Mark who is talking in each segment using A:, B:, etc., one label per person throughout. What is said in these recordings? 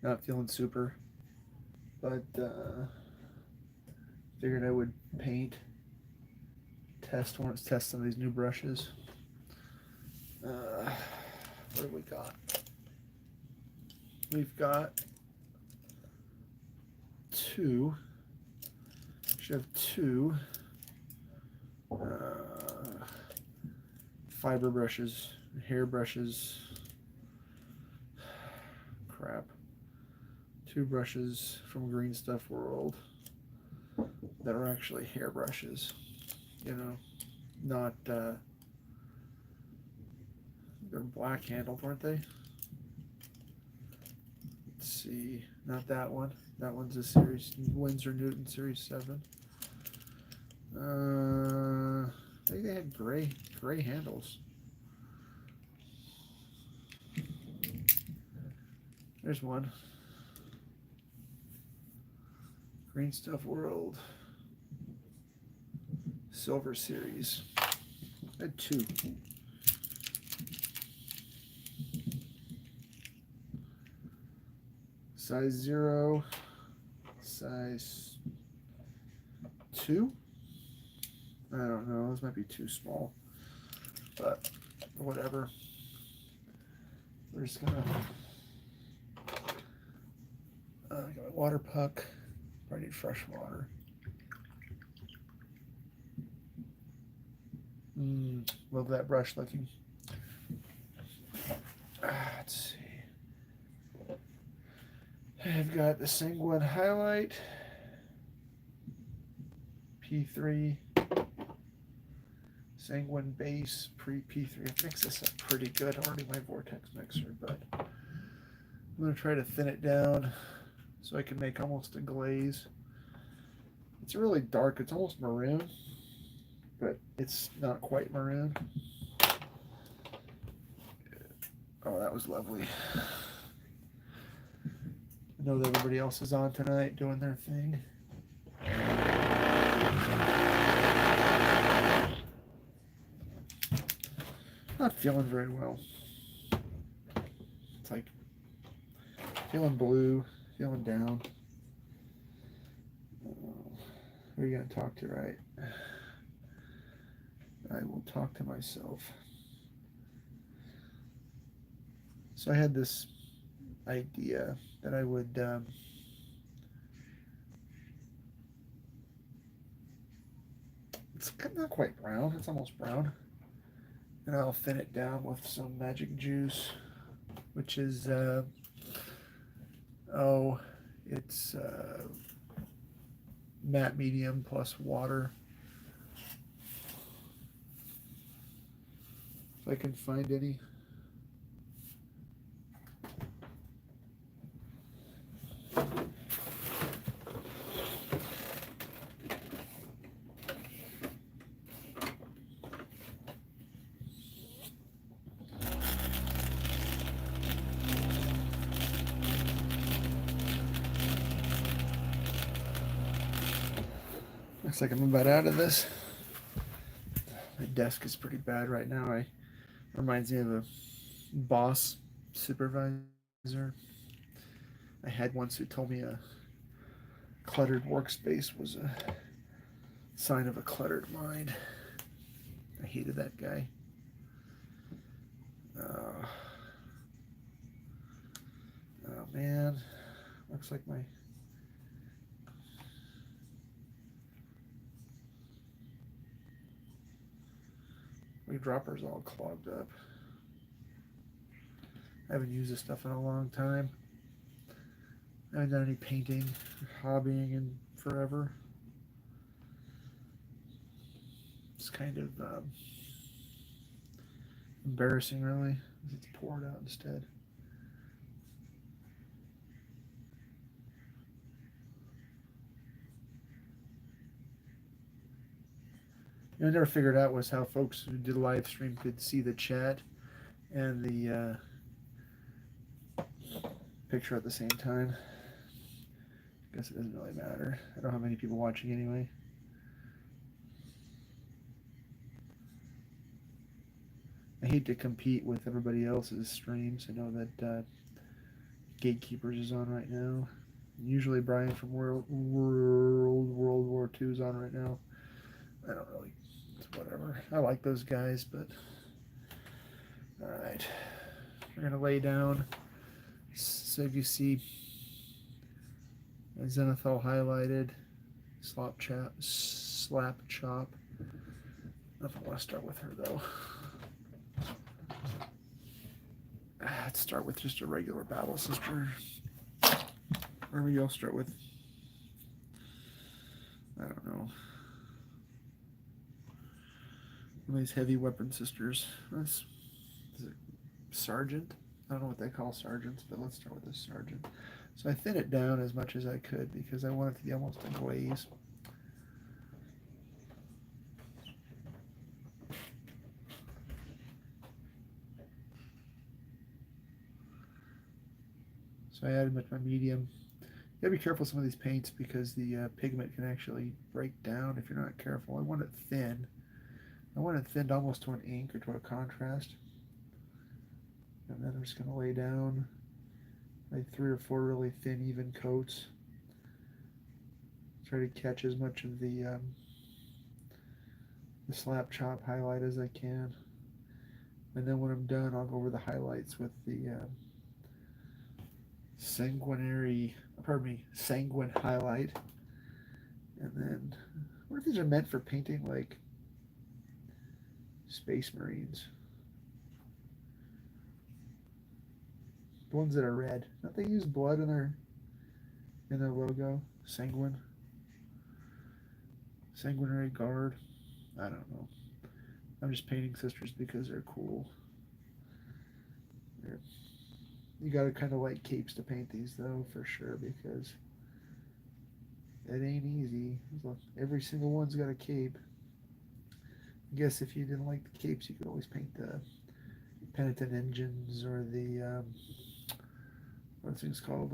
A: Not feeling super, but figured I would paint, test some of these new brushes. What have we got? We've got two. Should have two fiber brushes, hair brushes. Crap. Two brushes from Green Stuff World that are actually hair brushes. You know, not they're black handled, weren't they? Let's see, not that one. That one's a series Winsor Newton Series 7. I think they had gray handles. There's one. Green Stuff World Silver Series. I had two. Size 0, size 2. I don't know. Those might be too small, but whatever. We're just gonna. I got my water puck. Probably need fresh water. Love that brush looking. Let's see. I've got the Sanguine Highlight P3, Sanguine Base P3. It makes this up pretty good. Already my Vortex mixer, but I'm gonna try to thin it down so I can make almost a glaze. It's really dark. It's almost maroon, but it's not quite maroon. Oh, that was lovely. I know that everybody else is on tonight doing their thing. Not feeling very well. It's like feeling blue, feeling down. Who are you going to talk to, right? I will talk to myself. So I had this idea that I would it's not quite brown, it's almost brown, and I'll thin it down with some magic juice, which is it's matte medium plus water. If I can find any. Looks like I'm about out of this. My desk is pretty bad right now. Reminds me of a boss supervisor I had once who told me a cluttered workspace was a sign of a cluttered mind. I hated that guy. Oh man, looks like my dropper's all clogged up. I haven't used this stuff in a long time. I haven't done any painting or hobbying in forever. It's kind of embarrassing, really. Let's pour it out instead. I never figured out was how folks who did a live stream could see the chat and the picture at the same time. I guess it doesn't really matter. I don't have many people watching anyway. I hate to compete with everybody else's streams. I know that Gatekeepers is on right now. Usually Brian from World War II is on right now. I don't really, it's whatever. I like those guys, but all right, we're gonna lay down. So if you see Zenithal highlighted, slap chop. I don't know if I want to start with her though. Let's start with just a regular battle sister. Or maybe I'll start with, I don't know, one of these heavy weapon sisters. Is it sergeant? I don't know what they call sergeants, but let's start with this sergeant. So I thin it down as much as I could because I want it to be almost a glaze. So I added my medium. You gotta be careful with some of these paints because the pigment can actually break down if you're not careful. I want it thin. I want it thinned almost to an ink or to a contrast. And then I'm just gonna lay down like 3 or 4 really thin, even coats. Try to catch as much of the slap chop highlight as I can. And then when I'm done, I'll go over the highlights with the sanguine highlight. And then, what if these are meant for painting like Space Marines? The ones that are red. Don't they use blood in their logo? Sanguinary Guard. I don't know. I'm just painting sisters because they're cool. You gotta kind of like capes to paint these though, for sure, because it ain't easy. Every single one's got a cape. I guess if you didn't like the capes, you could always paint the penitent engines or the what thing's called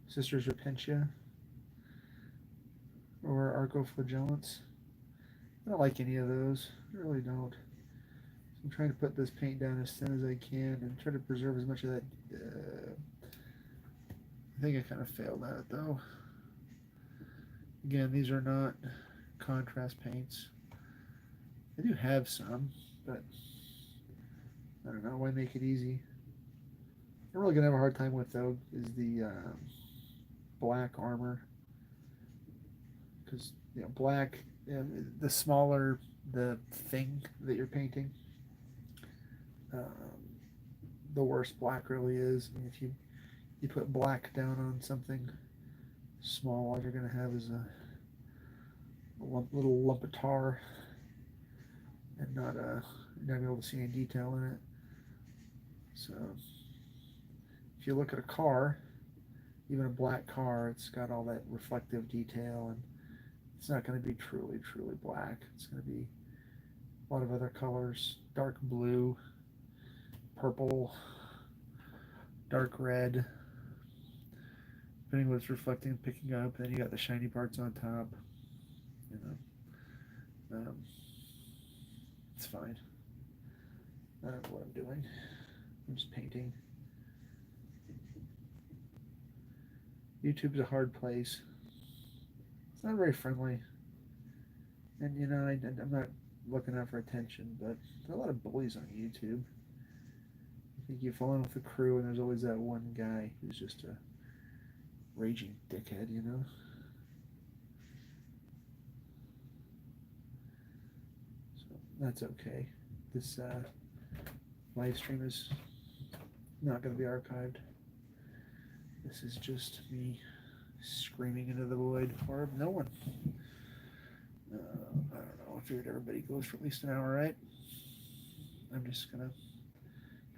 A: Sisters Repentia or Arcoflagellants. I don't like any of those. I really don't. So I'm trying to put this paint down as thin as I can and try to preserve as much of that. I think I kind of failed at it though. Again, these are not contrast paints. I do have some, but I don't know. Why make it easy? I'm really gonna have a hard time with though is the black armor, because black, the smaller the thing that you're painting, the worse black really is. I mean, if you put black down on something small, all you're gonna have is a little lump of tar, and not be able to see any detail in it. So if you look at a car, even a black car, it's got all that reflective detail, and it's not going to be truly black. It's going to be a lot of other colors: dark blue, purple, dark red, depending what it's reflecting and picking up. Then you got the shiny parts on top. It's fine. I don't know what I'm doing. I'm just painting. YouTube's a hard place. It's not very friendly. And I'm not looking out for attention, but there are a lot of bullies on YouTube. I think you fall in with a crew and there's always that one guy who's just a raging dickhead, So that's okay. This live stream is not going to be archived. This is just me screaming into the void for no one. I don't know. I figured everybody goes for at least an hour, right? I'm just gonna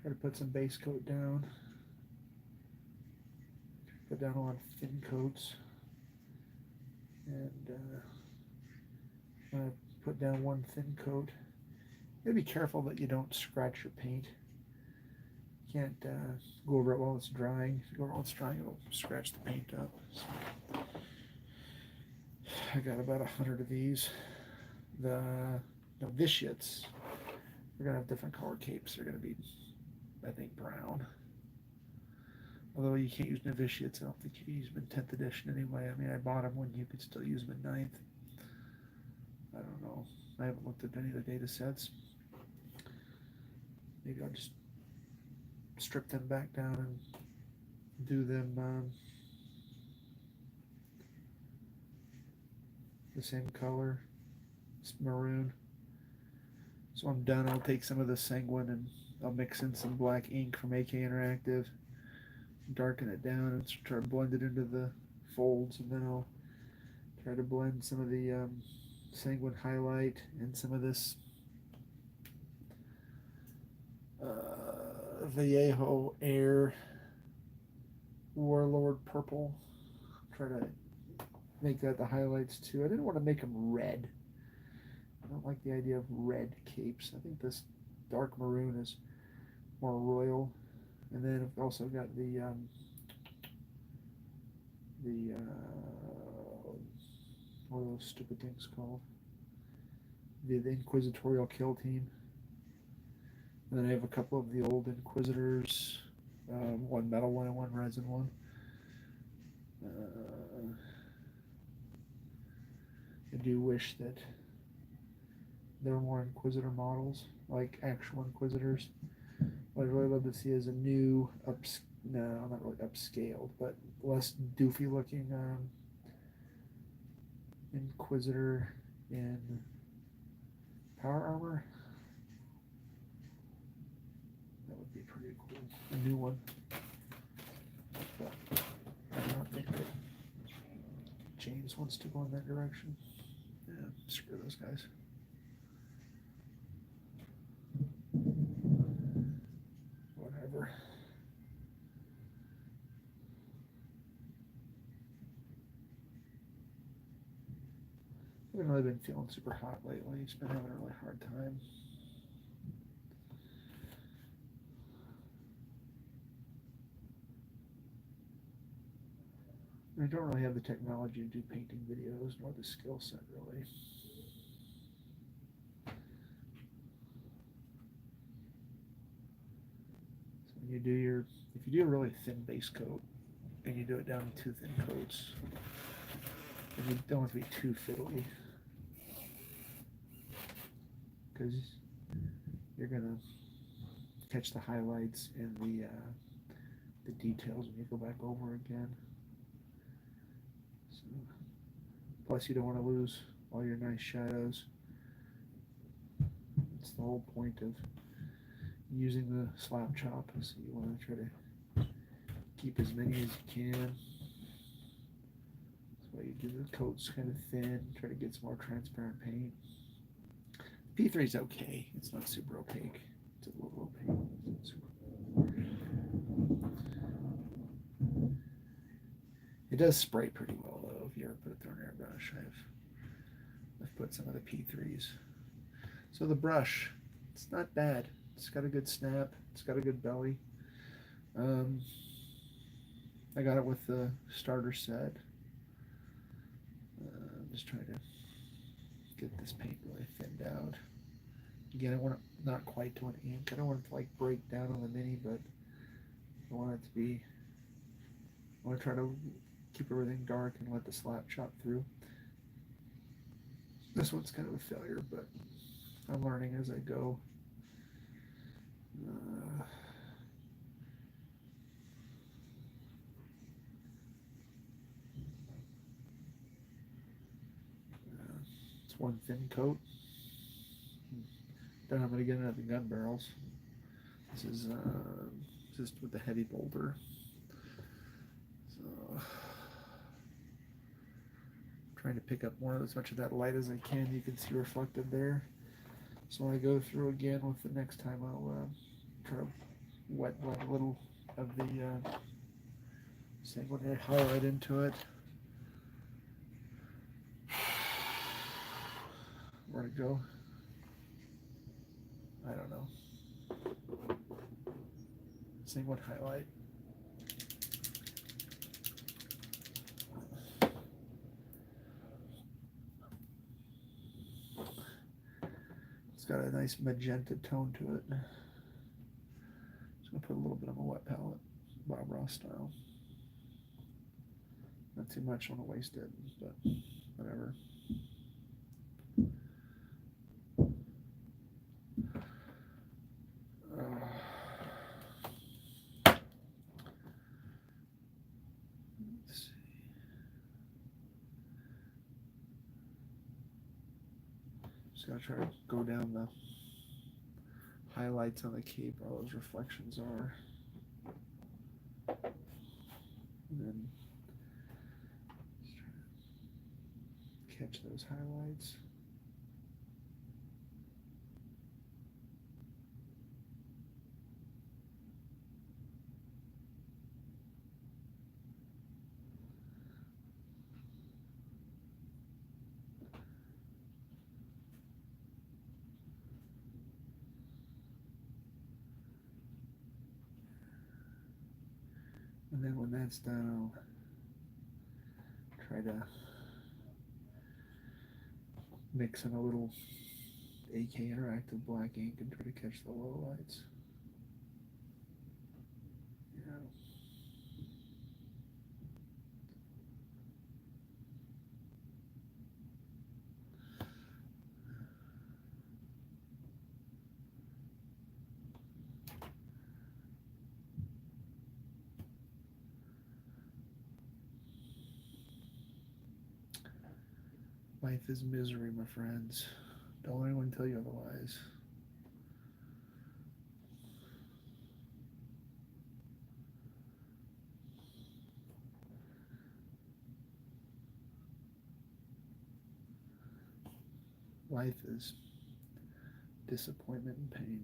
A: try to put some base coat down. Put down a lot of thin coats, and I'm gonna put down one thin coat. You gotta be careful that you don't scratch your paint. You can't go over it while it's drying. If you go over it while it's drying, it'll scratch the paint up. So I got about 100 of these. The novitiates are going to have different color capes. They're going to be, I think, brown. Although you can't use novitiates, I don't think you can use them in 10th edition anyway. I mean, I bought them when you could still use them in 9th. I don't know. I haven't looked at any of the data sets. Maybe I'll just strip them back down and do them the same color. It's maroon. So I'm done. I'll take some of the sanguine and I'll mix in some black ink from AK Interactive, darken it down and try to blend it into the folds, and then I'll try to blend some of the sanguine highlight and some of this Vallejo Air Warlord purple. Try to make that the highlights too. I didn't want to make them red. I don't like the idea of red capes. I think this dark maroon is more royal. And then I've also got the what are those stupid things called? The Inquisitorial Kill Team. And then I have a couple of the old Inquisitors, one metal one and one resin one. I do wish that there were more Inquisitor models, like actual Inquisitors. What I'd really love to see is a new, no, not really upscaled, but less doofy looking Inquisitor in power armor. That would be pretty cool. A new one. But I don't think that James wants to go in that direction. Yeah, screw those guys. Whatever. I haven't really been feeling super hot lately. It's been having a really hard time. I don't really have the technology to do painting videos, nor the skill set really. So when you do if you do a really thin base coat, and you do it down in 2 thin coats, and you don't have to be too fiddly, because you're gonna catch the highlights and the details when you go back over again. So, plus you don't want to lose all your nice shadows. It's the whole point of using the slap chop, so you want to try to keep as many as you can. That's why you do the coats kind of thin, try to get some more transparent paint. P3 is okay. It's not super opaque. It's a little opaque. It does spray pretty well though. If you ever put it through an airbrush, I've put some of the P3s. So the brush, it's not bad. It's got a good snap. It's got a good belly. I got it with the starter set. I'm just trying to get this paint really thinned out. Again, I want it not quite to an ink. I don't want it to like break down on the mini, but I want it to be, I want to try to keep everything dark and let the slap chop through. This one's kind of a failure, but I'm learning as I go. It's one thin coat. Then I'm going to get into the gun barrels. This is just with the heavy boulder. So, trying to pick up more as much of that light as I can. You can see reflected there. So when I go through again with the next time, I'll try to wet blend a little of the sanguine highlight into it. Where'd it go? I don't know. Sanguine highlight. nice magenta tone to it. Just gonna put a little bit on a wet palette, Bob Ross style. Not too much, I want to waste it, but whatever. Let's see. Just gotta try to go down the highlights on the cape where all those reflections are. And then just try to catch those highlights. And then when that's done, I'll try to mix in a little AK Interactive black ink and try to catch the low lights. Yeah. Life is misery, my friends. Don't let anyone tell you otherwise. Life is disappointment and pain.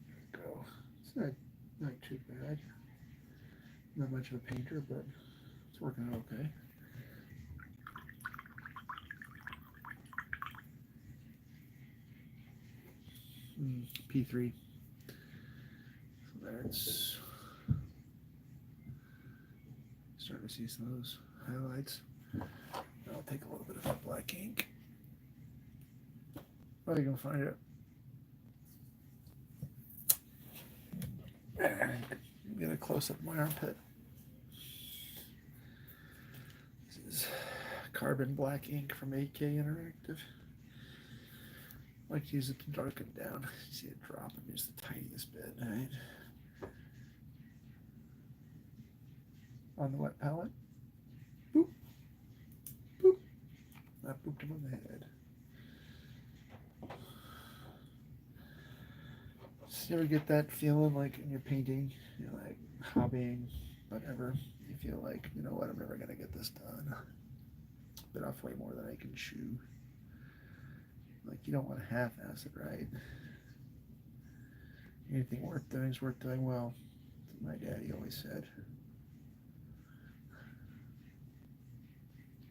A: There we go. It's not too bad. Not much of a painter, but it's working out okay. P3. So there it's starting to see some of those highlights. I'll take a little bit of that black ink. Oh, you can find it. Get a close up of my armpit. This is carbon black ink from AK Interactive. I like to use it to darken down. You see it dropping just the tiniest bit, right? On the wet palette. Boop. Boop. I booped him on the head. So you ever get that feeling like in your painting, you're like hobbying, whatever, you feel like, you know what, I'm never going to get this done. Bit off way more than I can chew. Like, you don't want to half-ass it, right? Anything worth doing is worth doing well. That's what my daddy always said.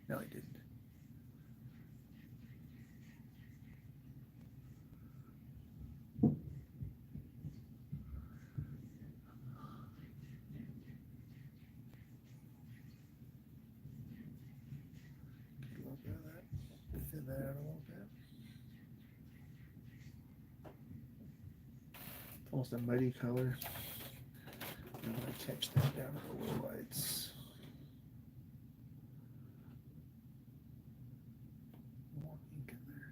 A: No, he didn't. Get a little bit of that. Thin that out a little bit. It's almost a muddy color. I'm going to catch that down to the low lights. More ink in there.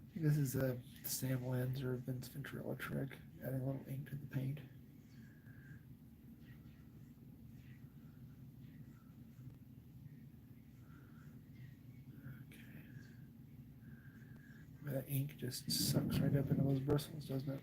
A: I think this is a Sam Lens or Vince Venturella trick, adding a little ink to the paint. That ink just sucks right up into those bristles, doesn't it?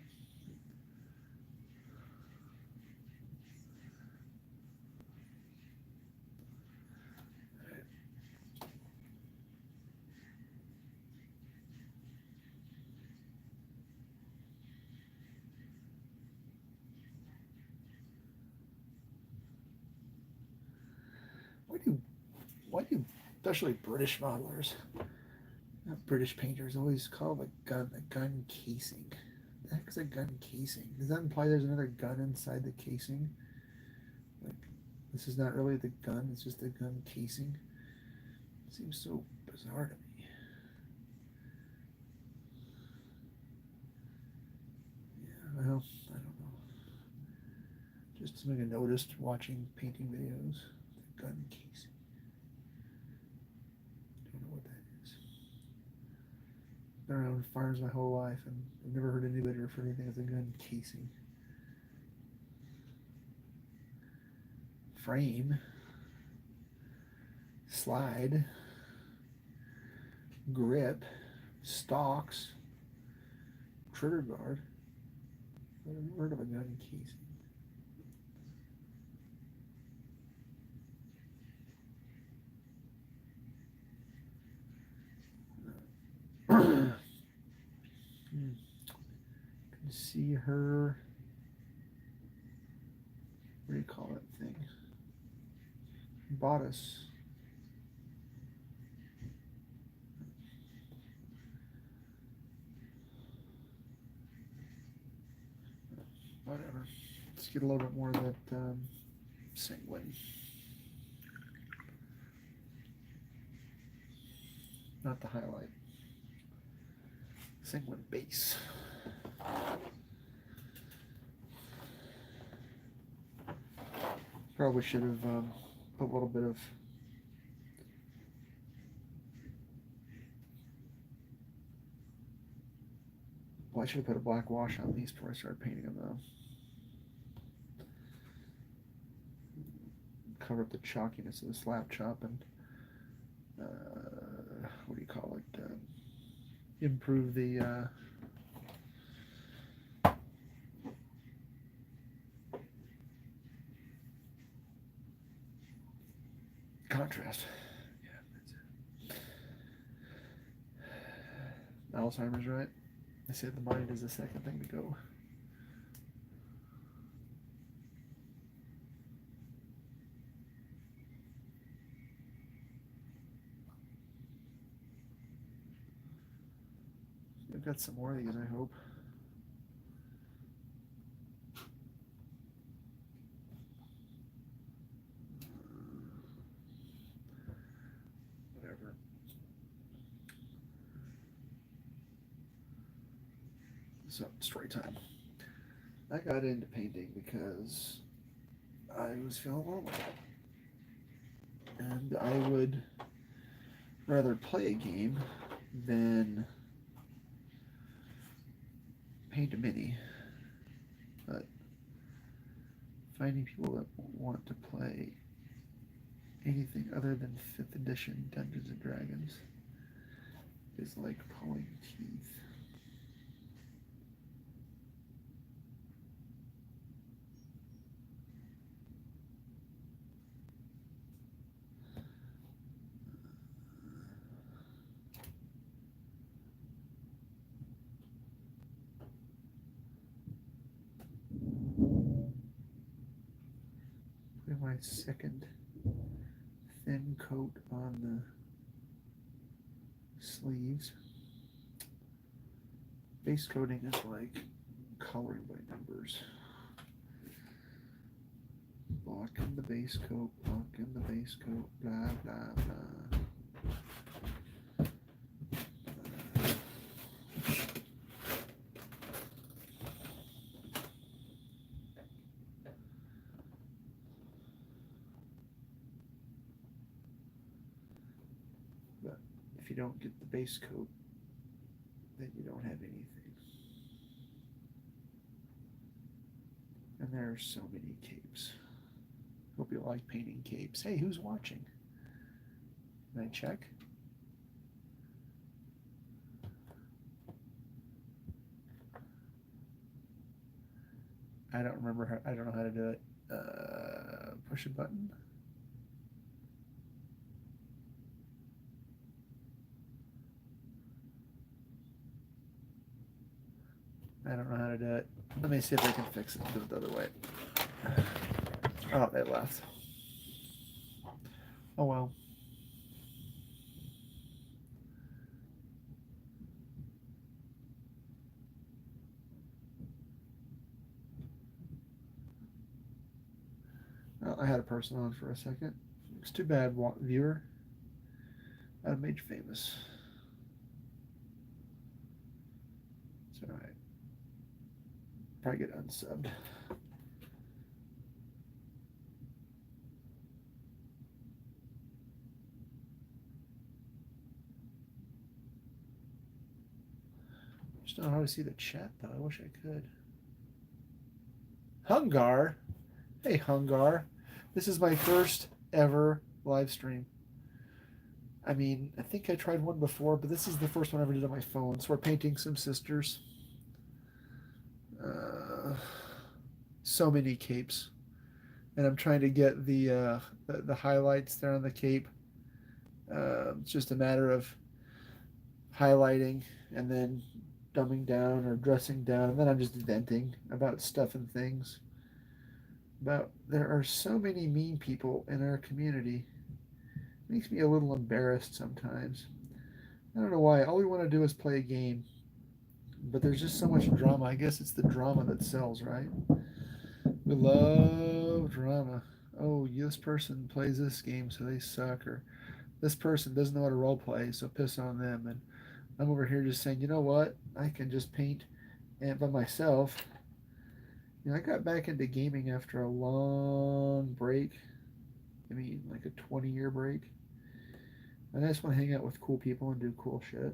A: Why do especially British modelers, not British painters, always call the gun casing? the heck is a gun casing? Does that imply there's another gun inside the casing? Like, this is not really the gun, it's just the gun casing. It seems so bizarre to me. Yeah, well, I don't know. Just something I noticed watching painting videos. The gun casing. Don't know what that is. Been around farms my whole life, and I've never heard anybody refer to anything as a gun casing. Frame, slide, grip, stalks, trigger guard. I've never heard of a gun casing. Can see her. What do you call that thing? Bodice. Whatever. Let's get a little bit more of that sanguine. Not the highlight. Sanguine base. Probably should have put a little bit of I should have put a black wash on these before I started painting them though. Cover up the chalkiness of the slap chop and what do you call it? Improve the contrast. Yeah, that's it. Alzheimer's, right? They say the mind is the second thing to go. We've got some more of these, I hope. Whatever. So, story time. I got into painting because I was feeling lonely. And I would rather play a game than paint a mini. But finding people that want to play anything other than 5th edition Dungeons and Dragons is like pulling teeth. Putting my second thin coat on the sleeves. Base coating is like coloring by numbers. Block in the base coat, block in the base coat, blah blah blah. But if you don't get the base coat, then you don't have anything. And there are so many capes. Hope you like painting capes. Hey, who's watching? Can I check? I don't remember how, I don't know how to do it. Push a button. I don't know how to do it. Let me see if I can fix it. Do it the other way. Oh, they left. Oh well. Oh, I had a person on for a second. It's too bad, viewer. I made you famous. It's alright. Probably get unsubbed. Just don't know how to see the chat though. I wish I could. Hungar? Hey, Hungar. This is my first ever live stream. I mean, I think I tried one before, but this is the first one I ever did on my phone. So we're painting some sisters. Uh, so many capes. And I'm trying to get the highlights there on the cape. It's just a matter of highlighting and then dumbing down or dressing down, and then I'm just venting about stuff and things. But there are so many mean people in our community. It makes me a little embarrassed sometimes. I don't know why. All we want to do is play a game, but there's just so much drama. I guess it's the drama that sells, right? We love drama. Oh, this person plays this game, so they suck, or this person doesn't know how to role play, so piss on them. And I'm over here just saying, you know what? I can just paint and by myself. I got back into gaming after a long break. I mean, like a 20-year break. And I just want to hang out with cool people and do cool shit.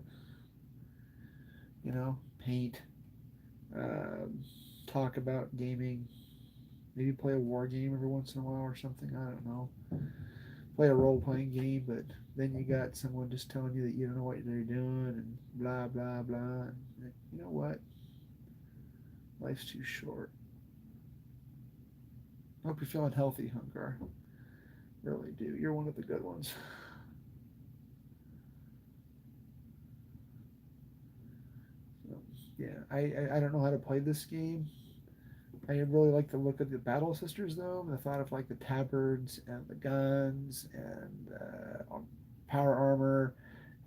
A: Paint, um, talk about gaming, maybe play a war game every once in a while or something. I don't know. Play a role playing game, but then you got someone just telling you that you don't know what they're doing and blah, blah, blah. And you know what? Life's too short. I hope you're feeling healthy, Hungar. Really do. You're one of the good ones. So, yeah, I don't know how to play this game. I really like the look of the Battle Sisters, though. The thought of like the tabards and the guns and power armor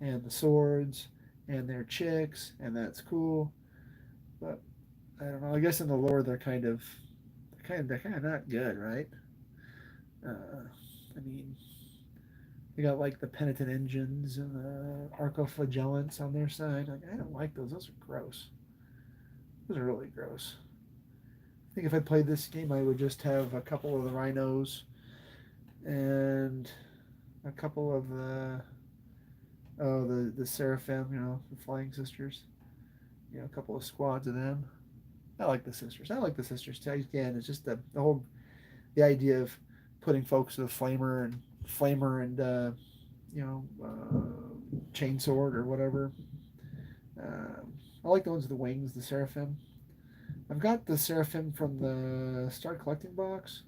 A: and the swords and their chicks, and that's cool. But I don't know. I guess in the lore they're kind of not good, right? I mean, they got like the penitent engines and the archoflagellants on their side. Like, I don't like those. Those are gross. Those are really gross. I think if I played this game, I would just have a couple of the rhinos and a couple of the seraphim, the flying sisters. A couple of squads of them. I like the sisters. I like the sisters too. Again, it's just the idea of putting folks with flamer and chainsword or whatever. I like the ones with the wings, the seraphim. I've got the seraphim from the Start Collecting box,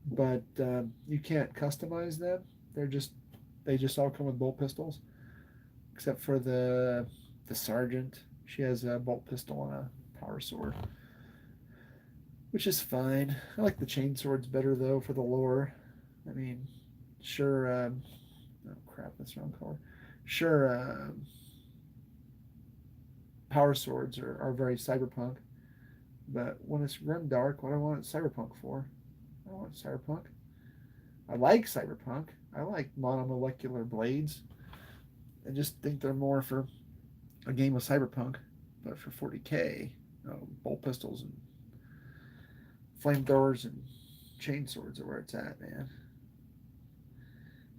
A: but you can't customize them. They're just they just all come with bolt pistols, except for the sergeant. She has a bolt pistol and a power sword, which is fine. I like the chain swords better though for the lore. I mean, sure. Oh crap, that's the wrong color. Sure, power swords are very cyberpunk, but when it's grim dark, what do I want cyberpunk for? I don't want cyberpunk. I like cyberpunk. I like monomolecular blades. I just think they're more for a game of cyberpunk, but for 40K, bolt pistols and flamethrowers and chain swords are where it's at, man.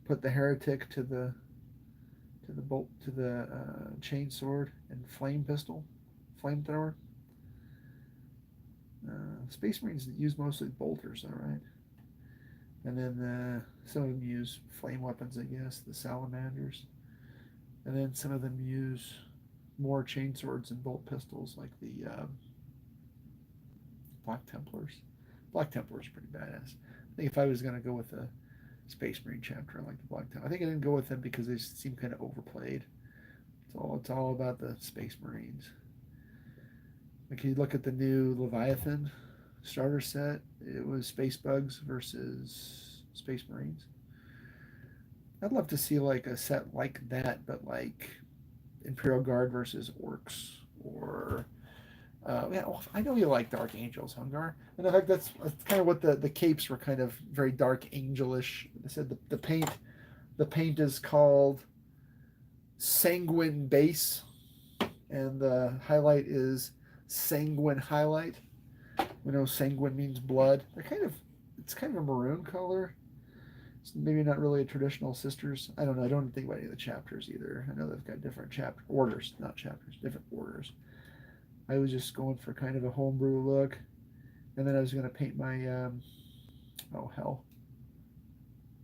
A: Put the heretic to the chain sword and flame pistol, flamethrower. Space Marines use mostly bolters, all right. And then some of them use flame weapons, I guess, the salamanders. And then some of them use more chain swords and bolt pistols, like the Black Templars. Black Templars are pretty badass. I think if I was going to go with a Space Marine chapter, I like the Black Templars. I think I didn't go with them because they seem kind of overplayed. It's all about the Space Marines. Like you look at the new Leviathan starter set, it was Space Bugs versus Space Marines. I'd love to see like a set like that, but like Imperial Guard versus Orcs, or Yeah, well, I know you like Dark Angels, Hungar. And in fact, that's kind of what the capes were, kind of very dark angelish. I said the paint is called Sanguine Base, and the highlight is Sanguine Highlight. We know sanguine means blood. It's kind of a maroon color. It's maybe not really a traditional sisters. I don't know. I don't think about any of the chapters either. I know they've got different chapter orders, not chapters, different orders. I was just going for kind of a homebrew look, and then I was going to paint my oh hell,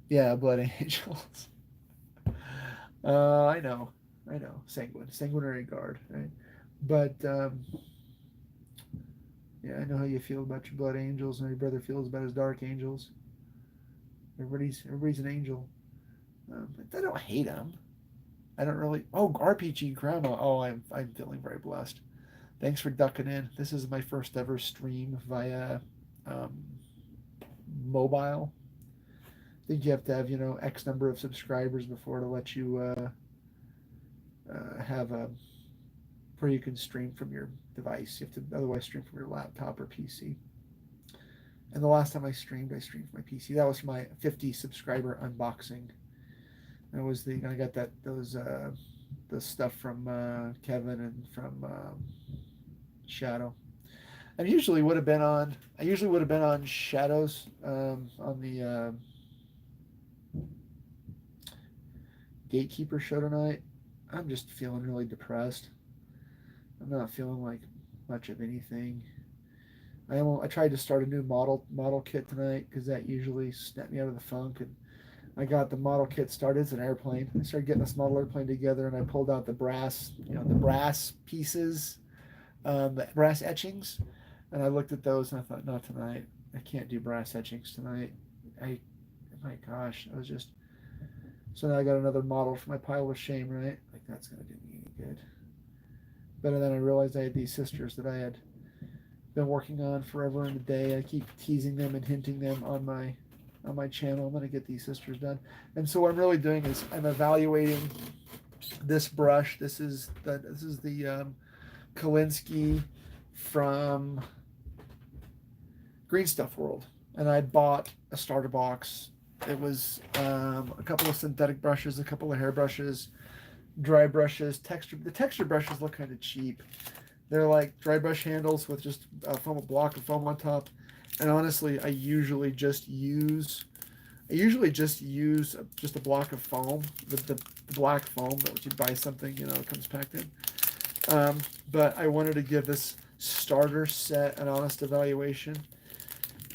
A: yeah, Blood Angels. I know, sanguinary guard, right? But yeah, I know how you feel about your Blood Angels, and your brother feels about his Dark Angels. Everybody's an angel. But I don't hate them. I don't really. Oh, RPG Grandma. Oh, I'm feeling very blessed. Thanks for ducking in. This is my first ever stream via um, mobile. I think you have to have X number of subscribers before to let you have a where you can stream from your device. You have to otherwise stream from your laptop or PC. And the last time I streamed from my PC. That was for my 50 subscriber unboxing. That was I got those the stuff from Kevin and from Shadow. I usually would have been on Shadows on the Gatekeeper show tonight. I'm just feeling really depressed. I'm not feeling like much of anything. I tried to start a new model kit tonight because that usually snapped me out of the funk, and I got the model kit started. It's an airplane. I started getting this model airplane together, and I pulled out the brass, the brass pieces, the brass etchings, and I looked at those and I thought, not tonight. I can't do brass etchings tonight. My gosh, I was just. So now I got another model for my pile of shame, right? Like that's gonna do me any good. But then I realized I had these sisters that I had been working on forever and a day. I keep teasing them and hinting them on my channel. I'm gonna get these sisters done. And so what I'm really doing is I'm evaluating this brush. This is the Kolinsky from Green Stuff World, and I bought a starter box. It was a couple of synthetic brushes, a couple of hair brushes, dry brushes. The texture brushes look kind of cheap. They're like dry brush handles with just a block of foam on top. And honestly, I usually just use just a block of foam, the black foam that you buy something, it comes packed in. But I wanted to give this starter set an honest evaluation.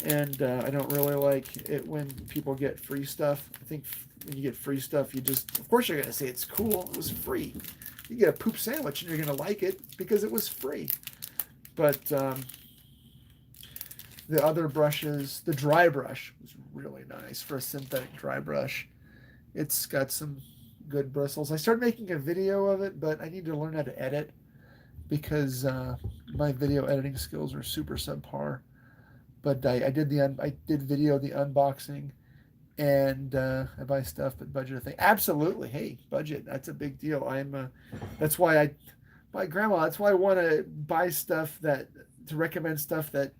A: And I don't really like it when people get free stuff. I think when you get free stuff, of course you're going to say it's cool. It was free. You get a poop sandwich and you're going to like it because it was free. But the other brushes, the dry brush was really nice for a synthetic dry brush. It's got some good bristles. I started making a video of it, but I need to learn how to edit because my video editing skills are super subpar. But I did video the unboxing, and I buy stuff, but budget a thing. Absolutely, hey, budget, that's a big deal. That's why I buy Grandma. That's why I want to buy stuff to recommend stuff that,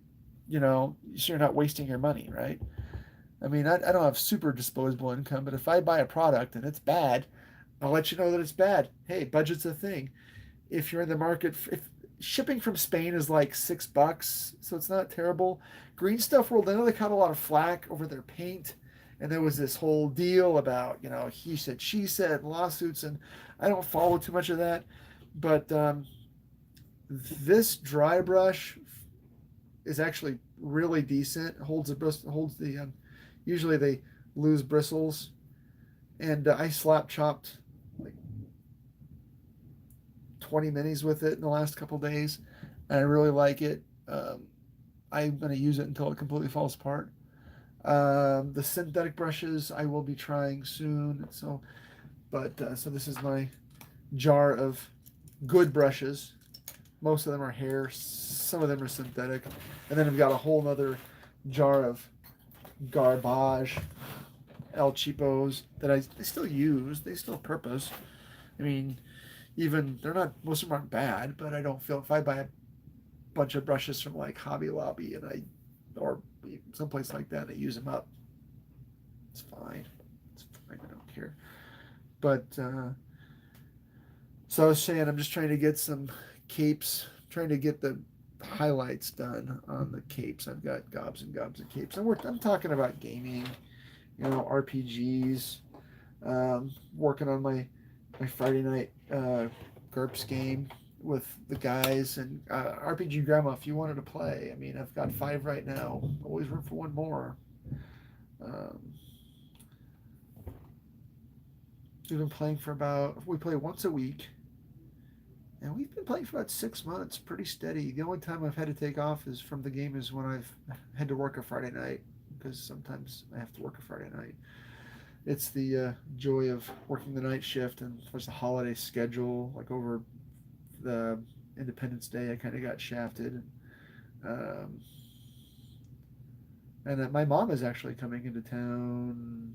A: so you're not wasting your money, right? I mean, I don't have super disposable income, but if I buy a product and it's bad, I'll let you know that it's bad. Hey, budget's a thing. If you're in the market, if shipping from Spain is like $6, so it's not terrible. Green Stuff World, I know they caught a lot of flack over their paint, and there was this whole deal about, he said, she said, lawsuits, and I don't follow too much of that. But this dry brush is actually really decent. It holds the usually they lose bristles, and I slap chopped like 20 minis with it in the last couple days, and I really like it. I'm going to use it until it completely falls apart. The synthetic brushes I will be trying soon. So this is my jar of good brushes. Most of them are hair, some of them are synthetic, and then I've got a whole nother jar of garbage, El Cheapos that I still use. They still purpose. I mean, even most of them aren't bad, but I don't feel if I buy bunch of brushes from like Hobby Lobby, or someplace like that. And I use them up. It's fine. It's fine. I don't care. But so I was saying, I'm just trying to get some capes, trying to get the highlights done on the capes. I've got gobs and gobs of capes. I'm talking about gaming, RPGs. Working on my Friday night GURPS game with the guys, and RPG Grandma, if you wanted to play. I mean, I've got 5 right now. Always room for one more. Um, we've been playing we play once a week, and we've been playing for about 6 months, pretty steady. The only time I've had to take off is from the game is when I've had to work a Friday night, because sometimes I have to work a Friday night. It's the joy of working the night shift, and there's a holiday schedule. Like over the Independence Day, I kind of got shafted. Um, and my mom is actually coming into town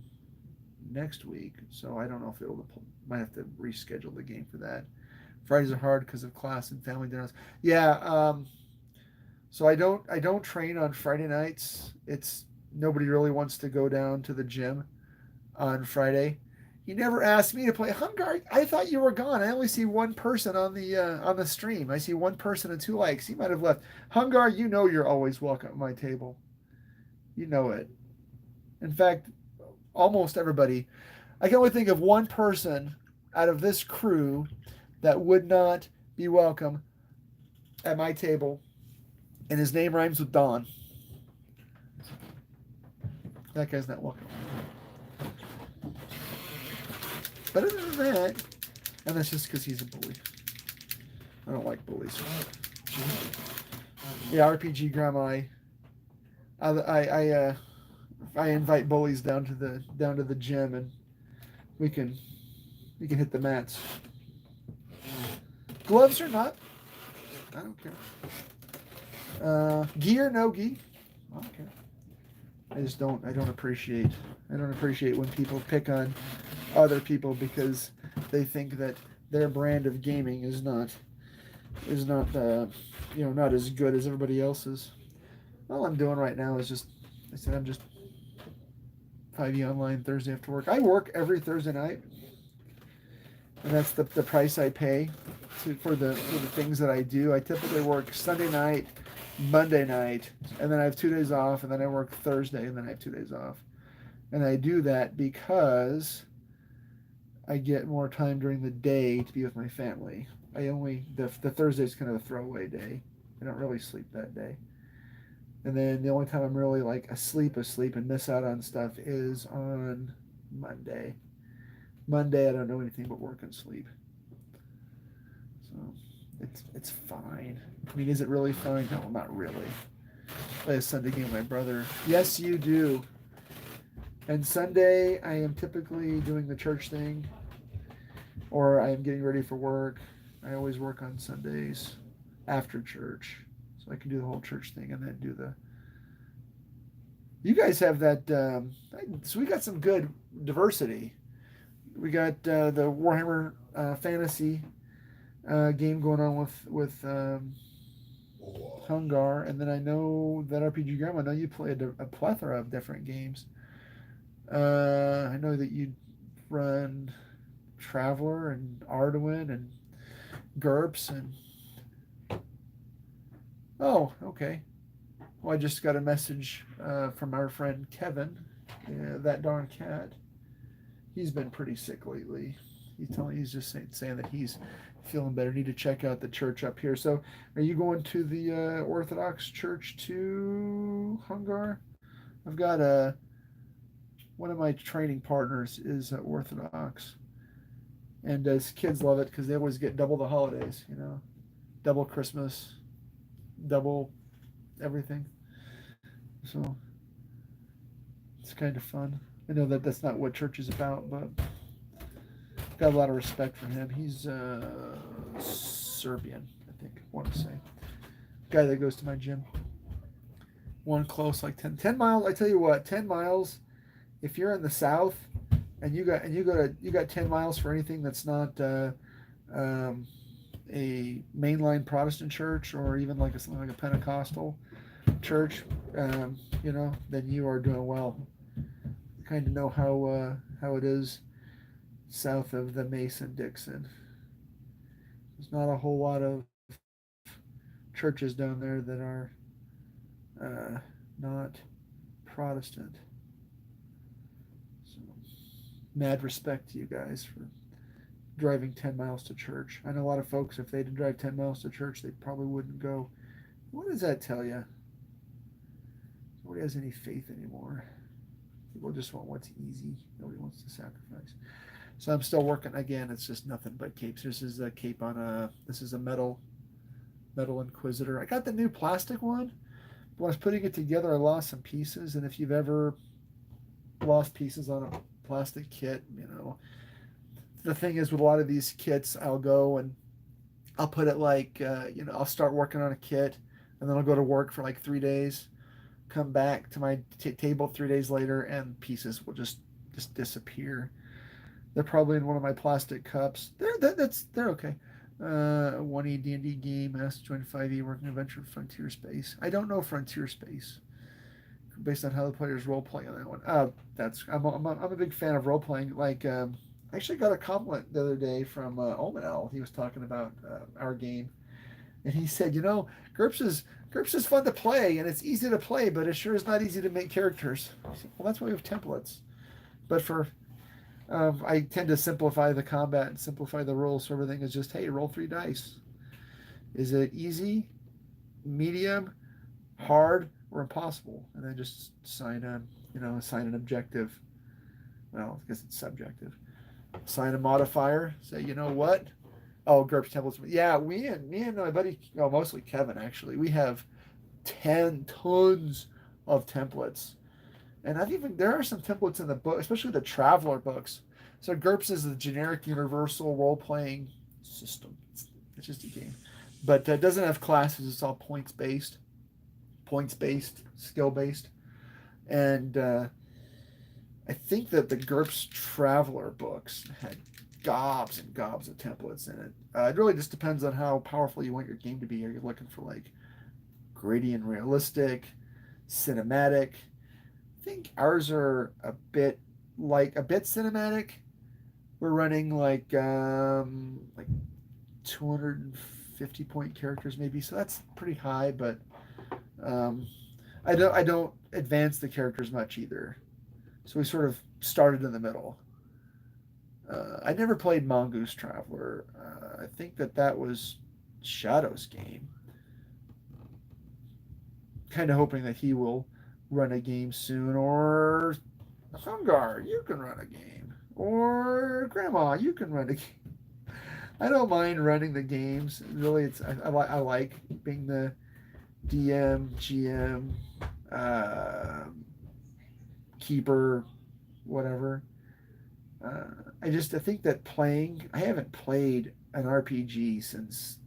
A: next week, so I don't know if might have to reschedule the game for that. Fridays are hard because of class and family dinners. Yeah, so I don't train on Friday nights. It's nobody really wants to go down to the gym on Friday. You never asked me to play Hungar. I thought you were gone. I only see one person on the stream. I see one person and 2 likes. He might have left. Hungar, you're always welcome at my table. You know it. In fact, almost everybody. I can only think of one person out of this crew that would not be welcome at my table, and his name rhymes with Don. That guy's not welcome. But other than that, and that's just because he's a bully. I don't like bullies. Yeah, RPG Grandma. I invite bullies down to the gym, and we can hit the mats. Gloves or not, I don't care. Gi or no gi, I don't care. I don't appreciate when people pick on other people because they think that their brand of gaming is not not as good as everybody else's. All I'm doing right now is I'm just 5e online Thursday after work. I work every Thursday night, and that's the price I pay for the things that I do. I typically work Sunday night, Monday night, and then I have 2 days off, and then I work Thursday, and then I have 2 days off. And I do that because I get more time during the day to be with my family. The Thursday is kind of a throwaway day. I don't really sleep that day. And then the only time I'm really like asleep and miss out on stuff is on Monday. Monday I don't know anything but work and sleep. So it's fine. I mean, is it really fine? No, not really. Play a Sunday game with my brother. Yes, you do. And Sunday I am typically doing the church thing, or I am getting ready for work. I always work on Sundays after church, so I can do the whole church thing and then do the. You guys have that, so we got some good diversity. We got the Warhammer Fantasy game going on with Hungar, and then I know that RPG Grandma. I know you played a plethora of different games. I know that you run Traveler and Arduin and GURPS and. Oh, okay. Well, I just got a message from our friend Kevin, that darn cat. He's been pretty sick lately. He's just saying that he's feeling better. Need to check out the church up here. So, are you going to the Orthodox Church too, Hungar? I've got one of my training partners is Orthodox, and his kids love it because they always get double the holidays. Double Christmas, double everything. So it's kind of fun. I know that that's not what church is about, but got a lot of respect for him. He's Serbian, I think I want to say. Guy that goes to my gym. One close, like 10 miles. I tell you what, 10 miles. If you're in the South and you got 10 miles for anything that's not a mainline Protestant church or even like something like a Pentecostal church, then you are doing well. Kind of know how it is south of the Mason Dixon. There's not a whole lot of churches down there that are not Protestant. So, mad respect to you guys for driving 10 miles to church. I know a lot of folks, if they didn't drive 10 miles to church, they probably wouldn't go. What does that tell you? Nobody has any faith anymore. People just want what's easy. Nobody wants to sacrifice. So I'm still working. Again, it's just nothing but capes. This is a cape on a. This is a metal Inquisitor. I got the new plastic one. When I was putting it together, I lost some pieces. And if you've ever lost pieces on a plastic kit, the thing is with a lot of these kits, I'll go and I'll put it like, I'll start working on a kit, and then I'll go to work for like 3 days, come back to my table 3 days later, and pieces will just disappear. They're probably in one of my plastic cups. They're okay. 1E D&D game, asked to join 5E working adventure Frontier Space. I don't know Frontier Space, based on how the players role play on that one. I'm a big fan of role playing. Like, I actually got a compliment the other day from Omanel. He was talking about our game, and he said, GURPS is fun to play, and it's easy to play, but it sure is not easy to make characters. I said, well, that's why we have templates. But I tend to simplify the combat and simplify the rules, so everything is just, hey, roll 3 dice. Is it easy, medium, hard, or impossible? And then just assign an objective. Well, I guess it's subjective. Assign a modifier. Say, you know what? Oh, GURPS templates. Yeah, me and my buddy, mostly Kevin, actually, we have 10 tons of templates. And there are some templates in the book, especially the Traveler books. So GURPS is the generic universal role-playing system. It's just a game. But it doesn't have classes. It's all points-based, skill-based. And I think that the GURPS Traveler books had gobs and gobs of templates in it. It really just depends on how powerful you want your game to be. Are you looking for like gradient realistic, cinematic? I think ours are a bit cinematic. We're running like 250 point characters maybe, so that's pretty high. But I don't advance the characters much either. So we sort of started in the middle. I never played Mongoose Traveler. I think that was Shadow's game. Kind of hoping that he will run a game soon, or Hungar, you can run a game, or Grandma, you can run a game. I don't mind running the games. Really, I like being the DM, GM, keeper, whatever. I think that I haven't played an RPG since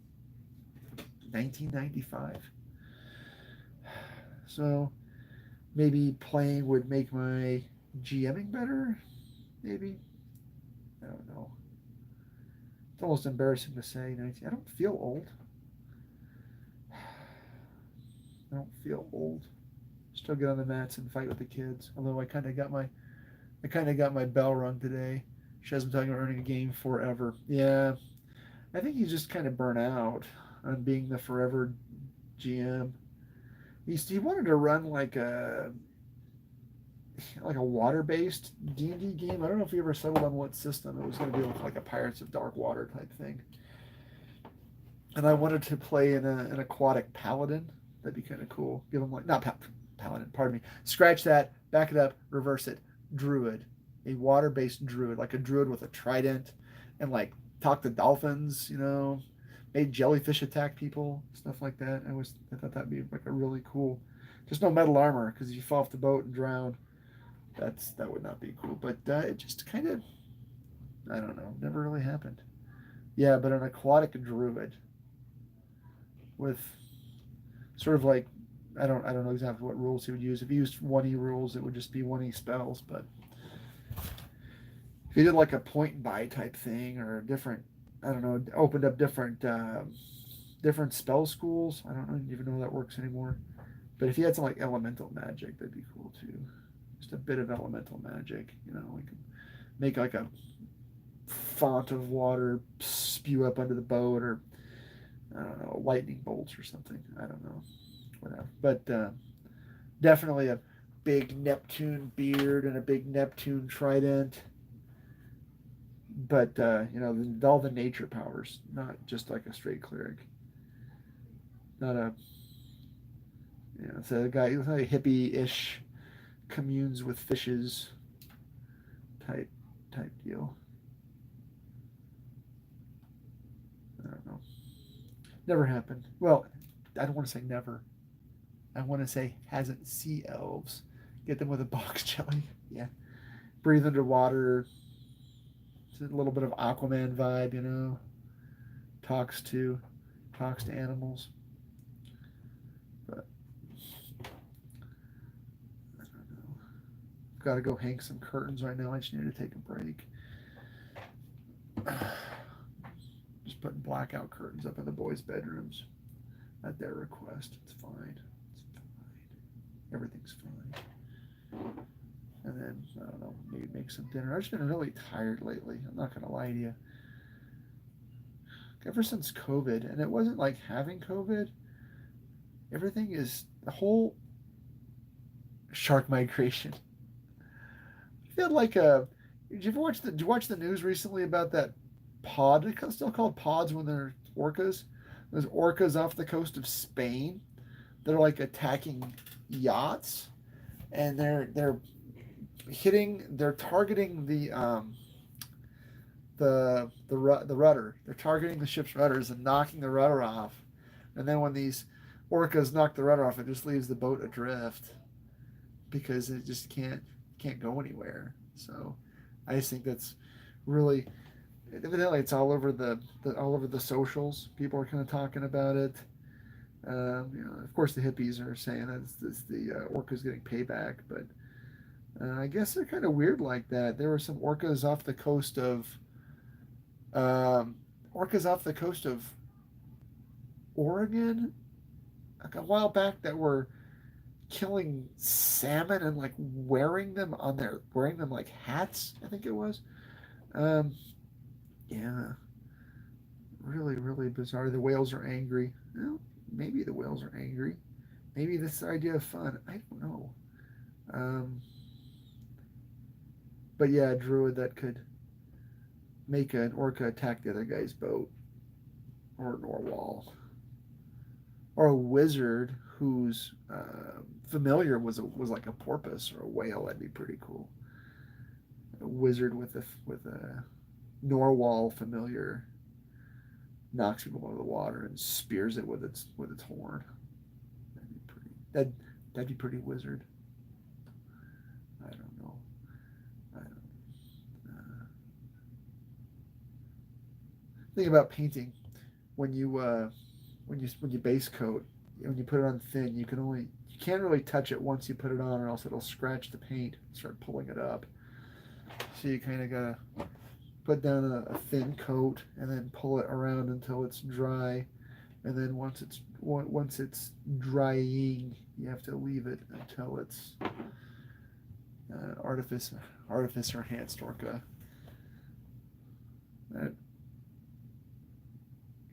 A: 1995. So maybe playing would make my GMing better. Maybe. I don't know. It's almost embarrassing to say 19. I don't feel old. I don't feel old. Still get on the mats and fight with the kids. Although I kind of got my bell rung today. She hasn't been talking about running a game forever. Yeah, I think he's just kind of burnt out on being the forever GM. He wanted to run like a water-based D&D game. I don't know if he ever settled on what system. It was going to be like a Pirates of Dark Water type thing. And I wanted to play an aquatic paladin. That'd be kind of cool. Give him paladin. Pardon me. Scratch that. Back it up. Reverse it. Druid. A water-based druid, like a druid with a trident, and like talk to dolphins. Made jellyfish attack people, stuff like that. I thought that'd be like a really cool. Just no metal armor, because if you fall off the boat and drown, that would not be cool. But it just kind of, I don't know, never really happened. Yeah, but an aquatic druid with sort of like, I don't know exactly what rules he would use. If he used 1E rules, it would just be 1E spells. But if he did like a point and buy type thing or a different I don't know, opened up different spell schools. I don't even know how that works anymore. But if you had some like elemental magic, that'd be cool too. Just a bit of elemental magic, we could make like a font of water spew up under the boat, or I don't know, lightning bolts or something. I don't know, whatever. But definitely a big Neptune beard and a big Neptune trident. But all the nature powers, not just like a straight cleric. Not a it's a guy who's like a hippie-ish, communes with fishes type deal. I don't know. Never happened. Well, I don't want to say never. I want to say hasn't sea elves. Get them with a box jelly. Yeah. Breathe underwater. It's a little bit of Aquaman vibe. Talks to animals. But I don't know. Got to go hang some curtains right now. I just need to take a break. Just putting blackout curtains up in the boys' bedrooms at their request. It's fine. It's fine. Everything's fine. And then, I don't know, maybe make some dinner. I've just been really tired lately. I'm not going to lie to you. Ever since COVID, and it wasn't like having COVID, everything is the whole shark migration. I feel like did you watch the news recently about that pod? They're still called pods when they're orcas. There's orcas off the coast of Spain that are like attacking yachts, and they're targeting the rudder. They're targeting the ship's rudders and knocking the rudder off. And then when these orcas knock the rudder off, it just leaves the boat adrift because it just can't go anywhere. So I just think that's really, evidently it's all over the socials. People are kind of talking about it. Of course the hippies are saying that it's the orcas getting payback, but I guess they're kind of weird like that. There were some orcas off the coast of Oregon like a while back that were killing salmon and like wearing them like hats. I think it was. Um, yeah, really, really bizarre. The whales are angry. Well, maybe the whales are angry. Maybe this is the idea of fun. I don't know. Um, but yeah, a druid that could make an orca attack the other guy's boat, or a narwhal, or a wizard whose familiar was like a porpoise or a whale. That'd be pretty cool. A wizard with a narwhal familiar knocks people out of the water and spears it with its horn. That'd be pretty. That'd be pretty wizard. I don't know. I don't. Think about painting when you base coat, when you put it on thin, you can't really touch it once you put it on, or else it'll scratch the paint and start pulling it up. So you kind of gotta put down a thin coat and then pull it around until it's dry, and then once it's drying, you have to leave it until it's artificer enhanced orca. That,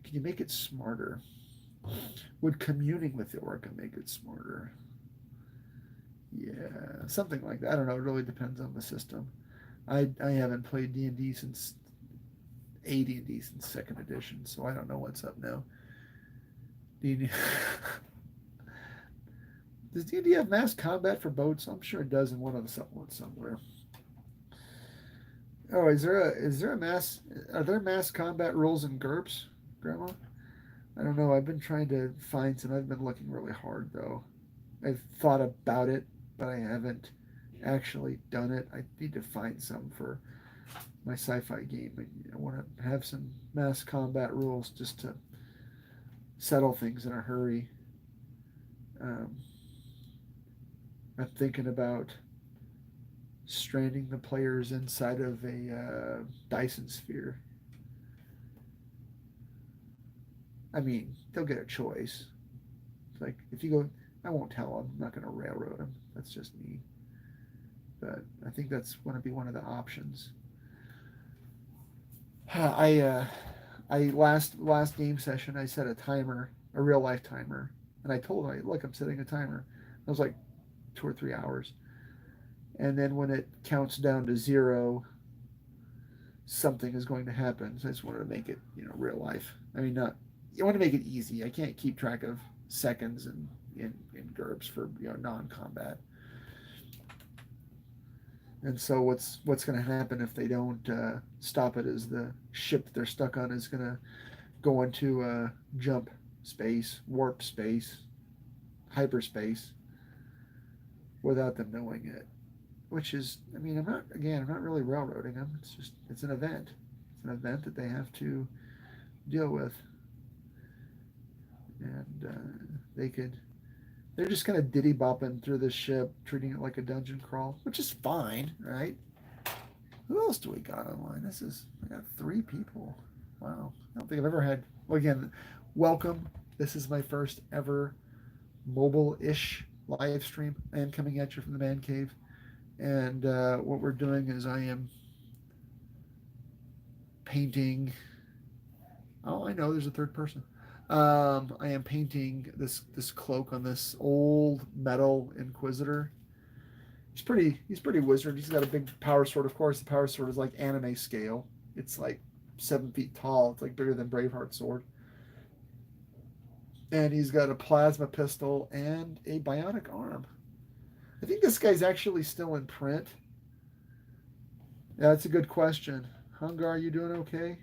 A: can you make it smarter? Would communing with the orca make it smarter? Yeah, something like that. I don't know. It really depends on the system. I haven't played D&D since AD&D since second edition, so I don't know what's up now. D&D. Does D&D have mass combat for boats? I'm sure it does in one of the supplements somewhere. Oh, are there mass combat rules in GURPS, Grandma? I don't know. I've been trying to find some. I've been looking really hard though. I've thought about it, but I haven't actually done it. I need to find some for my sci-fi game. I want to have some mass combat rules just to settle things in a hurry. Um, I'm thinking about stranding the players inside of a Dyson sphere. I mean, they'll get a choice. It's like if you go, I won't tell them. I'm not going to railroad them. That's just me. But I think that's going to be one of the options. I last game session I set a timer, a real life timer, and I told him, look, I'm setting a timer. It was like 2 or 3 hours, and then when it counts down to zero, something is going to happen. So I just wanted to make it, real life. I mean, not. You want to make it easy. I can't keep track of seconds in GURPS for non-combat. And so what's going to happen if they don't stop it is the ship that they're stuck on is going to go into jump space, warp space, hyperspace without them knowing it. Which is, I mean, I'm not really railroading them. It's an event. It's an event that they have to deal with, and they're just kind of diddy bopping through this ship, treating it like a dungeon crawl, which is fine, right? Who else do we got online? I got 3 people. Wow. I don't think I've ever had. Well, again, welcome. This is my first ever mobile-ish live stream. I am coming at you from the man cave, and what we're doing is I am painting. Oh, I know. There's a third person. I am painting this cloak on this old metal Inquisitor. He's pretty wizard. He's got a big power sword. Of course, the power sword is like anime scale. It's like 7 feet tall. It's like bigger than Braveheart's sword. And he's got a plasma pistol and a bionic arm. I think this guy's actually still in print. Yeah, that's a good question. Hungar, are you doing okay?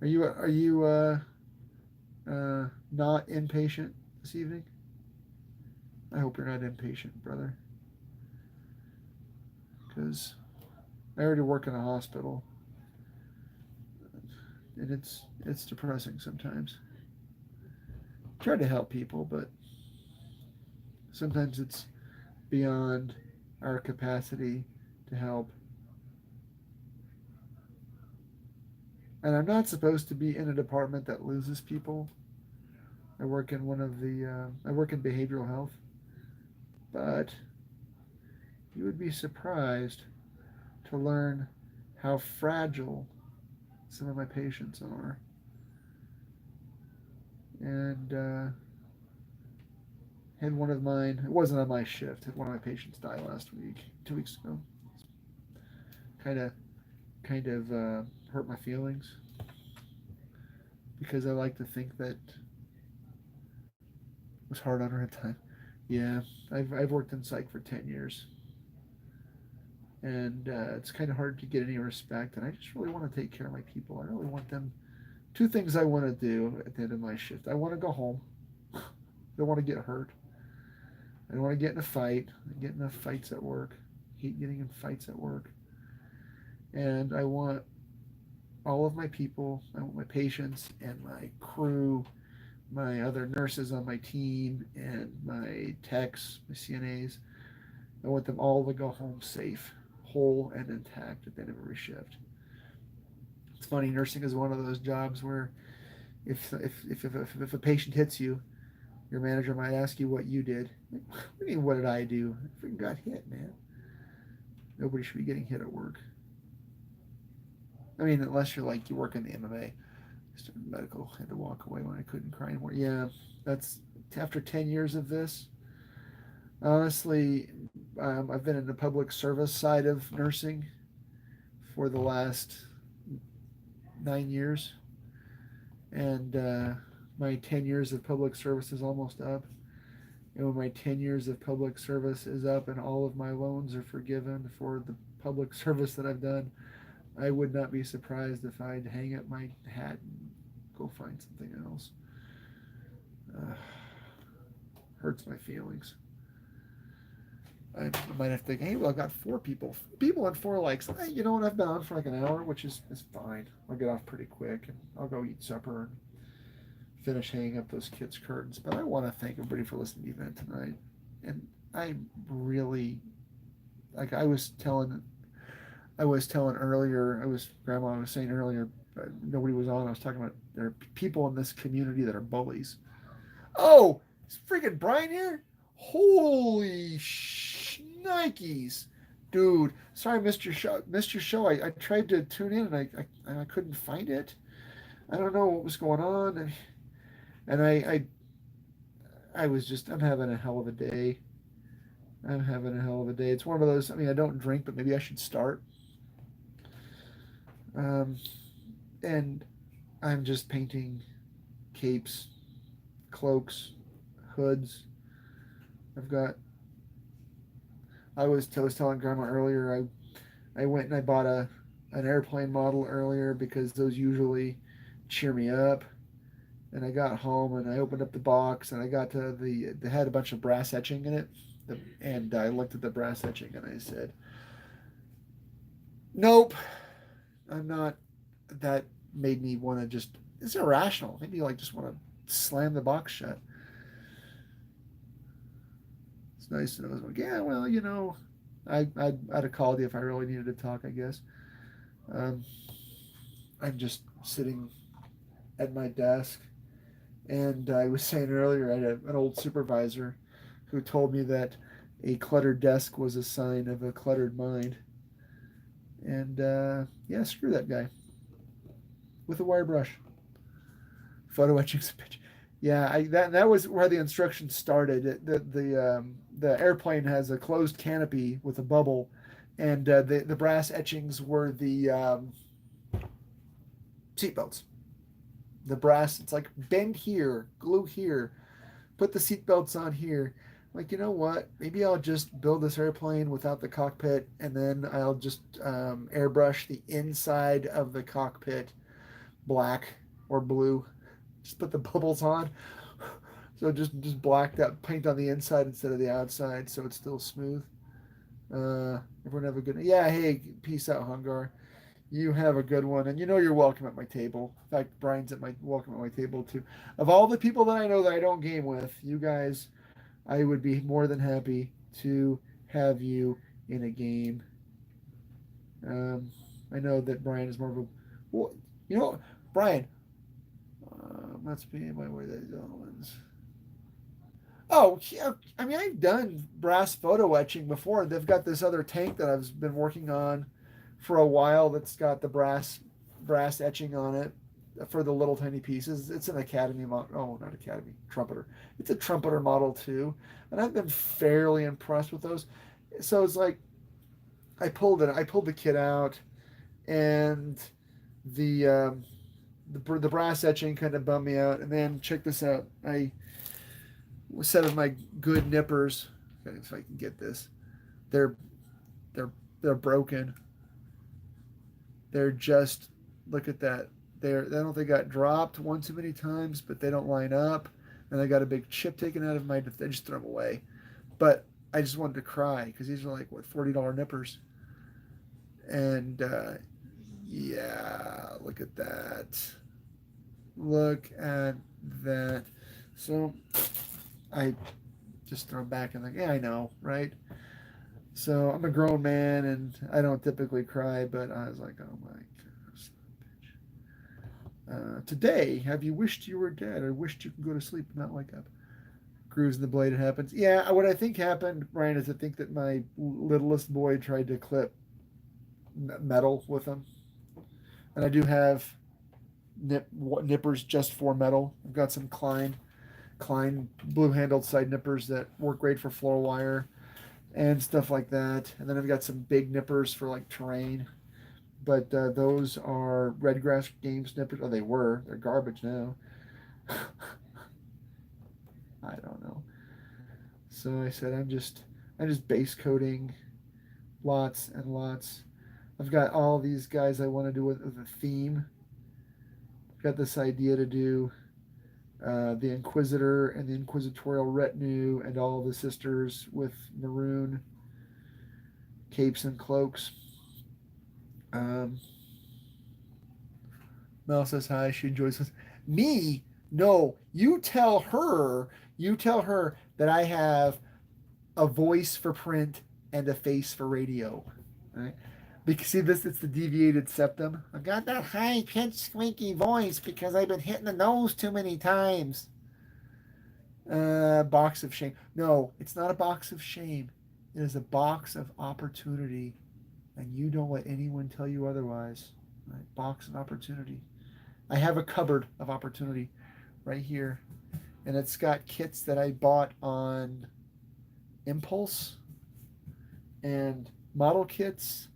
A: Are you not impatient this evening? I hope you're not impatient, brother. Because I already work in a hospital, and it's depressing sometimes. Try to help people, but sometimes it's beyond our capacity to help. And I'm not supposed to be in a department that loses people. I work in behavioral health, but you would be surprised to learn how fragile some of my patients are. And had one of mine, it wasn't on my shift, had one of my patients die last week, 2 weeks ago. Kind of, kind of hurt my feelings because I like to think that it was hard on her at the time. Yeah, I've worked in psych for 10 years. And it's kind of hard to get any respect. And I just really want to take care of my people. I really want them. 2 things I want to do at the end of my shift. I want to go home. I don't want to get hurt. I don't want to get in a fight. I get enough fights at work. I hate getting in fights at work. And I want all of my people, I want my patients and my crew, my other nurses on my team, and my techs, my CNAs. I want them all to go home safe, whole and intact at the end of every shift. It's funny, nursing is one of those jobs where if a patient hits you, your manager might ask you what you did. Like, what do you mean, what did I do? I freaking got hit, man. Nobody should be getting hit at work. I mean, unless you work in the MMA. Just medical. I had to walk away when I couldn't cry anymore. Yeah, that's after 10 years of this. Honestly, I've been in the public service side of nursing for the last 9 years, and my 10 years of public service is almost up. And when my 10 years of public service is up and all of my loans are forgiven for the public service that I've done, I would not be surprised if I'd hang up my hat and go find something else. Hurts my feelings. I might have to think, hey, well, I've got 4 people. People on 4 likes. Hey, you know what? I've been on for like an hour, which is fine. I'll get off pretty quick, and I'll go eat supper and finish hanging up those kids' curtains. But I want to thank everybody for listening to the event tonight. And I really, like I was telling earlier, Grandma was saying earlier, nobody was on. I was talking about there are people in this community that are bullies. Oh, is freaking Brian here? Holy shnikes, dude! Sorry, I missed your show. Missed your show. I tried to tune in and I couldn't find it. I don't know what was going on, and I was just I'm having a hell of a day. I'm having a hell of a day. It's one of those. I mean, I don't drink, but maybe I should start. Um, and I'm just painting capes, cloaks, hoods. I've got. I was telling Grandma earlier. I went and I bought an airplane model earlier because those usually cheer me up. And I got home and I opened up the box and I got to the they had a bunch of brass etching in it. And I looked at the brass etching and I said, "Nope, I'm not." That made me want to just. It's irrational. Maybe like just want to slam the box shut. It's nice to know. I was like, yeah, well, I'd have called you if I really needed to talk. I guess. Um, I'm just sitting at my desk, and I was saying earlier, I had an old supervisor who told me that a cluttered desk was a sign of a cluttered mind. And yeah, screw that guy with a wire brush. Photo etching's a bitch. Yeah, that was where the instructions started. The airplane has a closed canopy with a bubble, and the brass etchings were the seatbelts. The brass, it's like bend here, glue here, put the seatbelts on here. Like, you know what? Maybe I'll just build this airplane without the cockpit, and then I'll just airbrush the inside of the cockpit black or blue. Just put the bubbles on. So just black that paint on the inside instead of the outside, so it's still smooth. Everyone have a good. Yeah, hey, peace out, Hungar. You have a good one, and you know you're welcome at my table. In fact, Brian's at my welcome at my table too. Of all the people that I know that I don't game with, you guys, I would be more than happy to have you in a game. I know that Brian is more of a. Well, Brian. Must be my way that ones. Oh, yeah. I mean, I've done brass photo etching before. They've got this other tank that I've been working on for a while that's got the brass etching on it for the little tiny pieces. It's an Academy model. Oh, not Academy, trumpeter. It's a trumpeter model too, and I've been fairly impressed with those. So it's like I pulled the kit out, and the the brass etching kind of bummed me out. And then check this out. I a set of my good nippers. If I can get this, they're they're they're broken. They're just look at that. They don't they got dropped one too many times, but they don't line up, and I got a big chip taken out of my. I just threw them away, but I just wanted to cry because these are like what $40 nippers, and yeah, look at that. Look at that. So I just throw them back and like, yeah, I know, right? So I'm a grown man and I don't typically cry, but I was like, oh my gosh, today, have you wished you were dead or wished you could go to sleep and not wake up? Grooves in the blade, it happens. Yeah, what I think happened, Brian, is I think that my littlest boy tried to clip metal with him. And I do have nippers just for metal. I've got some Klein blue handled side nippers that work great for floor wire and stuff like that. And then I've got some big nippers for like terrain. But those are Redgrass Games nippers. Oh, they were. They're garbage now. I don't know. So I said I'm just base coating lots and lots. I've got all these guys I want to do with a theme. I've got this idea to do the Inquisitor and the Inquisitorial retinue and all the sisters with maroon capes and cloaks. Mel says hi. She enjoys this. Me? No. You tell her. You tell her that I have a voice for print and a face for radio. Right? Because see this, it's the deviated septum. I've got that high pitched squeaky voice because I've been hitting the nose too many times. Box of shame. No, it's not a box of shame. It is a box of opportunity, and you don't let anyone tell you otherwise. Right? Box of opportunity. I have a cupboard of opportunity right here, and it's got kits that I bought on impulse and model kits.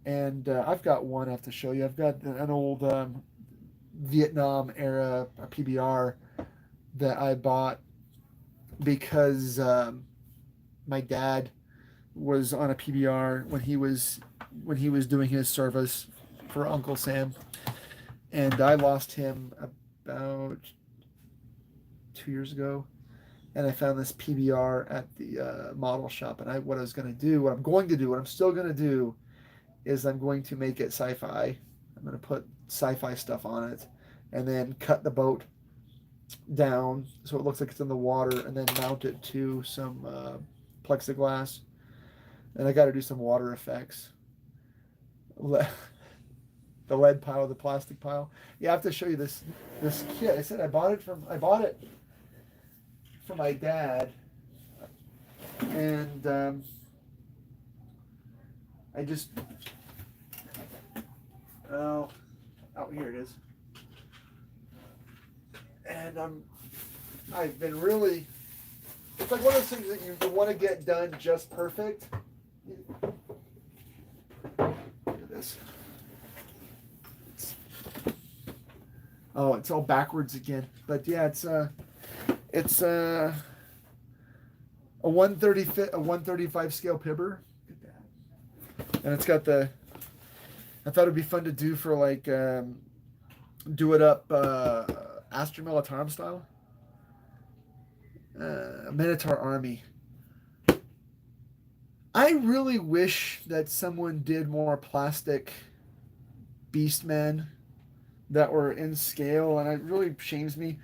A: And I've got one I have to show you. I've got an old Vietnam era PBR that I bought because my dad was on a PBR when he was doing his service for Uncle Sam, and I lost him about 2 years ago. And I found this PBR at the model shop, and what I'm going to do, what I'm still going to do, is I'm going to make it sci-fi. I'm going to put sci-fi stuff on it, and then cut the boat down so it looks like it's in the water, and then mount it to some plexiglass. And I got to do some water effects. The lead pile, the plastic pile. Yeah, I have to show you this kit. I said I bought it for my dad, and I just oh here it is. And I've been really, it's like one of those things that you want to get done just perfect. Look at this. It's all backwards again. But yeah, it's a 135 scale pibber. Look at that. And it's got I thought it'd be fun to do for like do it up Astra Militarum style. Minotaur Army. I really wish that someone did more plastic Beastmen that were in scale, and it really shames me.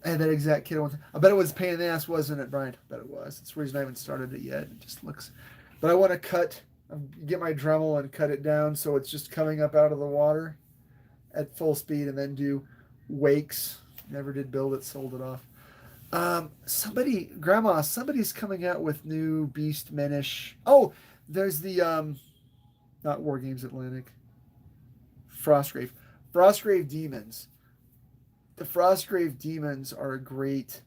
A: I had that exact kit once. I bet it was a pain in the ass, wasn't it, Brian? I bet it was. That's the reason I haven't started it yet. It just looks. But I want to get my Dremel and cut it down so it's just coming up out of the water at full speed, and then do wakes. Never did build it, sold it off. Somebody's coming out with new Beast Menish. Oh, there's the not War Games Atlantic. Frostgrave Demons. The Frostgrave Demons are a great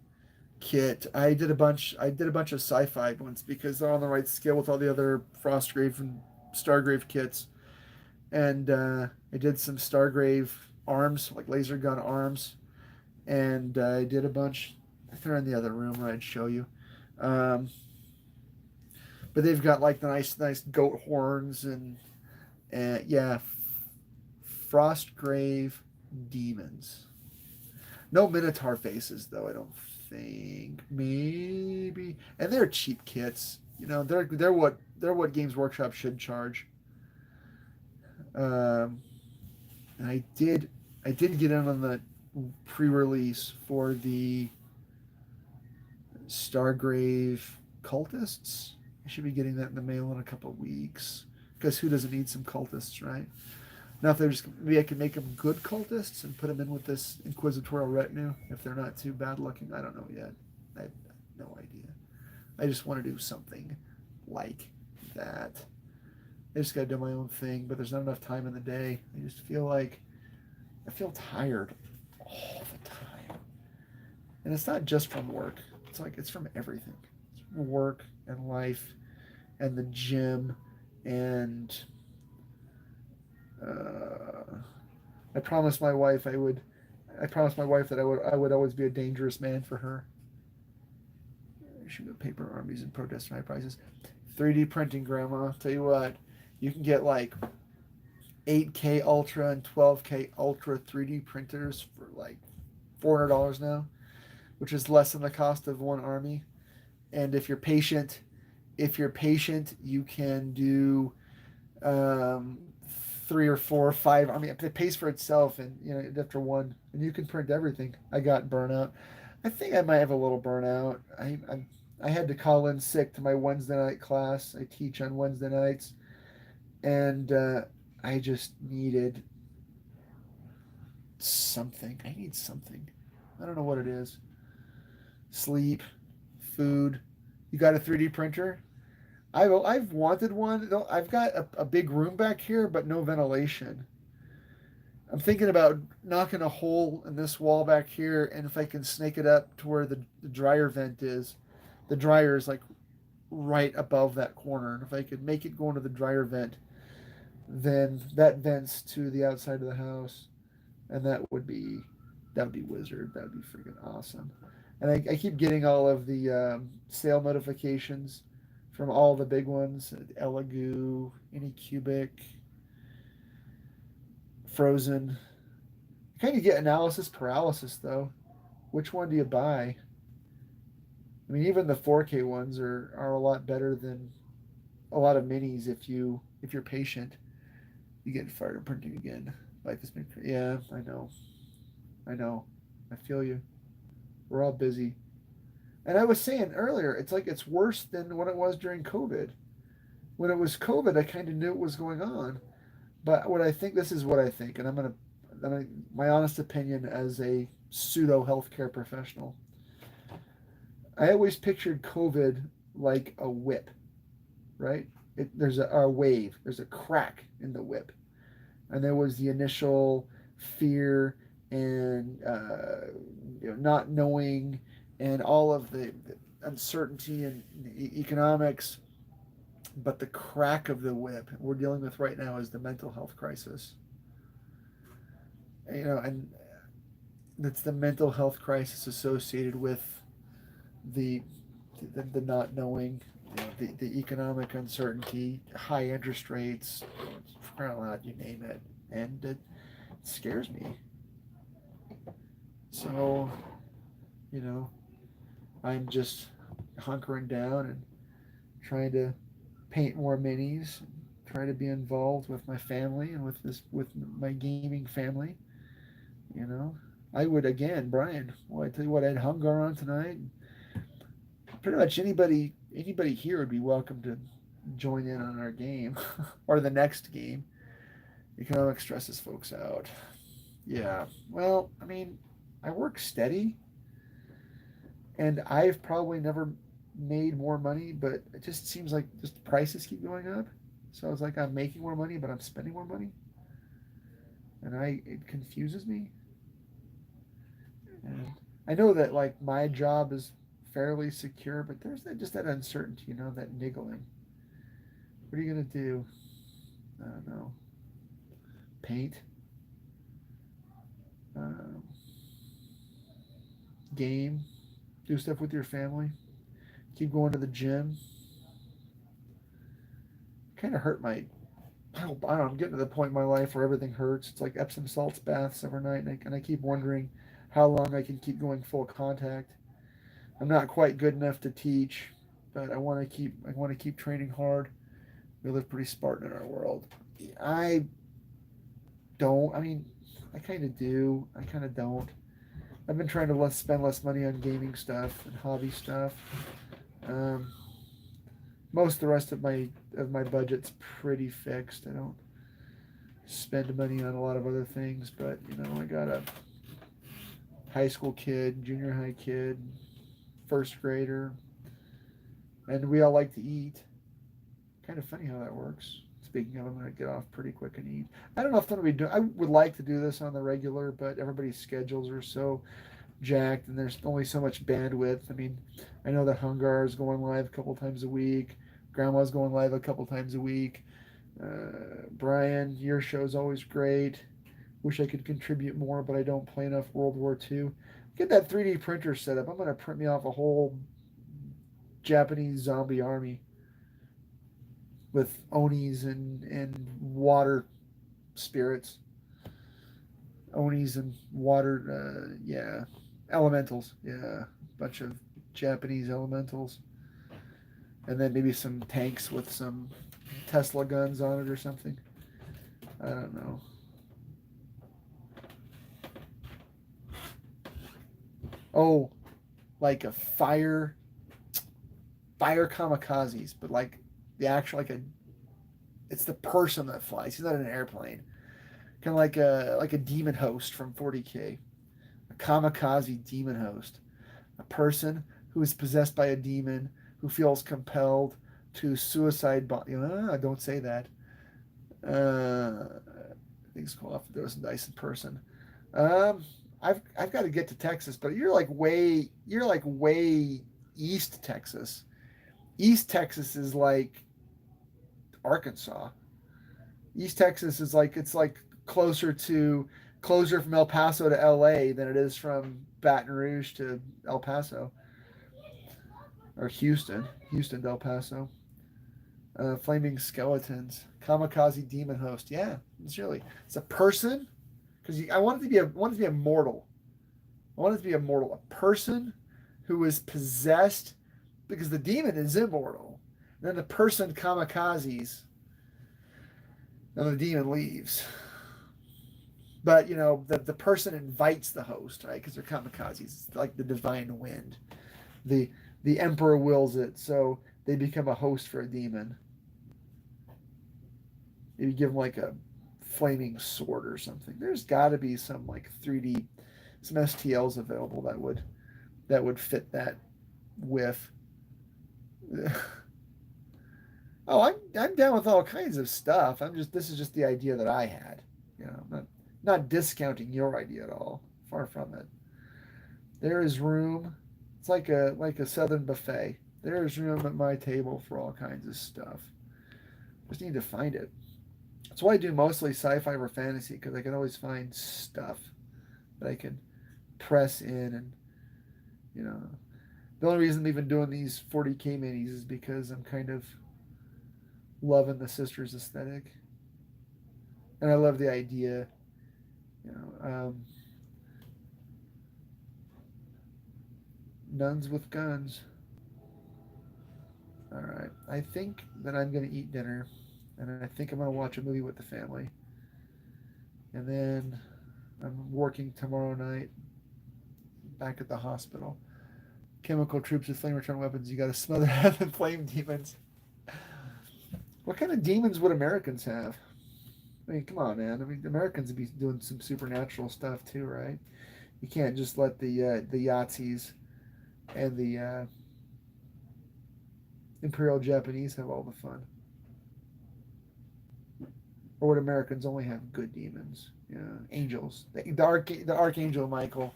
A: kit. I did a bunch of sci-fi ones because they're on the right scale with all the other Frostgrave and Stargrave kits. And I did some Stargrave arms, like laser gun arms, and I did a bunch. I think they're in the other room where I'd show you. But they've got like the nice goat horns and yeah, Frostgrave Demons. No Minotaur faces though, I don't think. Maybe, and they're cheap kits. You know, they're what Games Workshop should charge. And I did get in on the pre-release for the Stargrave cultists. I should be getting that in the mail in a couple of weeks. Because who doesn't need some cultists, right? Now, if they're just, maybe I can make them good cultists and put them in with this inquisitorial retinue if they're not too bad looking. I don't know yet. I have no idea. I just want to do something like that. I just got to do my own thing, but there's not enough time in the day. I just feel tired all the time. And it's not just from work. It's like it's from everything. It's from work and life and the gym and I promised my wife that I would always be a dangerous man for her. Shoot at paper armies and protest high prices. 3D printing, Grandma. I'll tell you what, you can get like 8K Ultra and 12K Ultra 3D printers for like $400 now, which is less than the cost of one army. And if you're patient, you can do 3 or 4 or 5. I mean, it pays for itself, and you know, after one, and you can print everything. I got burnout. I think I might have a little burnout. I had to call in sick to my Wednesday night class. I teach on Wednesday nights, and I just needed something. I need something. I don't know what it is. Sleep, food. You got a 3D printer? I've wanted one. I've got a big room back here, but no ventilation. I'm thinking about knocking a hole in this wall back here, and if I can snake it up to where the dryer vent is, the dryer is like right above that corner. And if I could make it go into the dryer vent, then that vents to the outside of the house, and that would be wizard. That would be freaking awesome. And I keep getting all of the sale notifications from all the big ones: Elegoo, Anycubic, Frozen. You kind of get analysis paralysis though. Which one do you buy? I mean, even the 4K ones are a lot better than a lot of minis if you're patient. You get fired of printing again. Life has been yeah, I know. I know. I feel you. We're all busy. And I was saying earlier, it's like it's worse than when it was during COVID. When it was COVID, I kind of knew what was going on. But what I think, this is what I think, and my honest opinion as a pseudo healthcare professional. I always pictured COVID like a whip, right? There's a wave, there's a crack in the whip, and there was the initial fear and not knowing and all of the uncertainty and economics. But the crack of the whip we're dealing with right now is the mental health crisis. And that's the mental health crisis associated with the the not knowing, the economic uncertainty, high interest rates, you name it, and it scares me. So, you know, I'm just hunkering down and trying to paint more minis, try to be involved with my family and with my gaming family. You know, I would again, Brian. Well, I tell you what, I'd hunger on tonight. Pretty much anybody here would be welcome to join in on our game or the next game. Economic stresses folks out. Yeah. Well, I mean, I work steady, and I've probably never made more money, but it just seems like just the prices keep going up. So it's like I'm making more money, but I'm spending more money, and it confuses me. And I know that like my job is fairly secure, but there's just that uncertainty, that niggling. What are you gonna do? I don't know. Paint, um, game, do stuff with your family, keep going to the gym. Kind of hurt my. I don't know. I'm getting to the point in my life where everything hurts. It's like Epsom salts baths every night, and I keep wondering how long I can keep going full contact. I'm not quite good enough to teach, but I want to keep training hard. We live pretty Spartan in our world. I don't. I mean, I kind of do. I kind of don't. I've been trying to spend less money on gaming stuff and hobby stuff. Um, Most of the rest of my budget's pretty fixed. I don't spend money on a lot of other things, but I got a high school kid, junior high kid, first grader, and we all like to eat. Kind of funny how that works. Speaking of, I'm going to get off pretty quick and eat. I don't know if I'm going to be doing. I would like to do this on the regular, but everybody's schedules are so jacked, and there's only so much bandwidth. I mean, I know that Hungar is going live a couple times a week. Grandma's going live a couple times a week. Brian, your show's always great. Wish I could contribute more, but I don't play enough World War II. Get that 3D printer set up. I'm going to print me off a whole Japanese zombie army with Onis and water spirits. Onis and water, yeah. Elementals, yeah. Bunch of Japanese elementals. And then maybe some tanks with some Tesla guns on it or something. I don't know. Oh, like a fire kamikazes, but like the actual like It's the person that flies. He's not an airplane. Kind of like a demon host from 40K, a kamikaze demon host, a person who is possessed by a demon who feels compelled to suicide bomb. Don't say that. Things go off. There was a nice in person. Um, I've got to get to Texas, but you're like way East Texas. East Texas is like Arkansas. East Texas is like it's like closer from El Paso to LA than it is from Baton Rouge to El Paso or Houston to El Paso. Flaming skeletons, kamikaze demon host. Yeah, it's a person because I want it to be immortal. I want it to be immortal. A person who is possessed because the demon is immortal. And then the person kamikazes, and the demon leaves. But the person invites the host, right? Because they're kamikazes. It's like the divine wind. The the emperor wills it, so they become a host for a demon. Maybe give them like a flaming sword or something. There's got to be some like 3D, some STLs available that would fit that with. Oh, I'm down with all kinds of stuff. This is just the idea that I had. I'm not discounting your idea at all. Far from it. There is room. It's like a southern buffet. There is room at my table for all kinds of stuff. Just need to find it. That's why I do mostly sci-fi or fantasy, because I can always find stuff that I can press in, and the only reason I'm even doing these 40K minis is because I'm kind of loving the sisters aesthetic, and I love the idea. Nuns with guns. All right, I think that I'm gonna eat dinner, and I think I'm gonna watch a movie with the family, and then I'm working tomorrow night back at the hospital. Chemical troops with flame retardant weapons. You got to smother the flame demons. What kind of demons would Americans have? I mean, come on, man. I mean, Americans would be doing some supernatural stuff too, right? You can't just let the Yahtzees and the Imperial Japanese have all the fun. Or would Americans only have good demons? Yeah, angels. The Archangel Michael.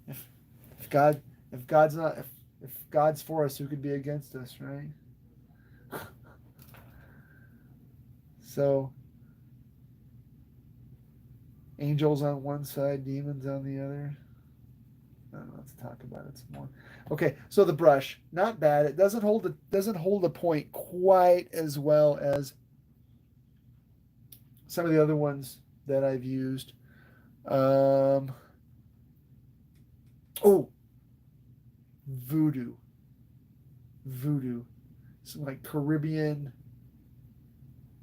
A: If if God if God's not if God's for us, who could be against us, right? So angels on one side, demons on the other. I don't know. Let's talk about it some more. Okay, so the brush, not bad. It doesn't hold the point quite as well as some of the other ones that I've used. Oh, voodoo, some like Caribbean.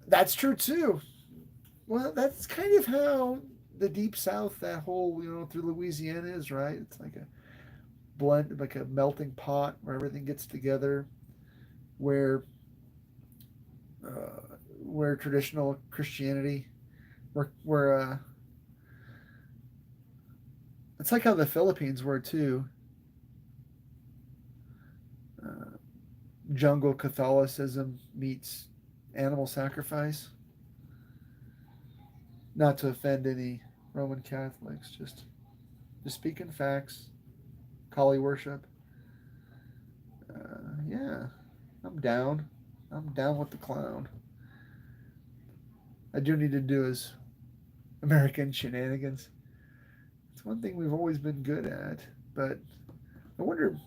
A: That's true too. Well, that's kind of how the Deep South, that whole through Louisiana is, right? It's like a blend, like a melting pot where everything gets together, where where traditional Christianity, where it's like how the Philippines were too. Uh, Jungle Catholicism meets animal sacrifice. Not to offend any Roman Catholics, just speaking facts. Kali worship. Yeah, I'm down. I'm down with the clown. I do need to do is American shenanigans. It's one thing we've always been good at, but I wonder.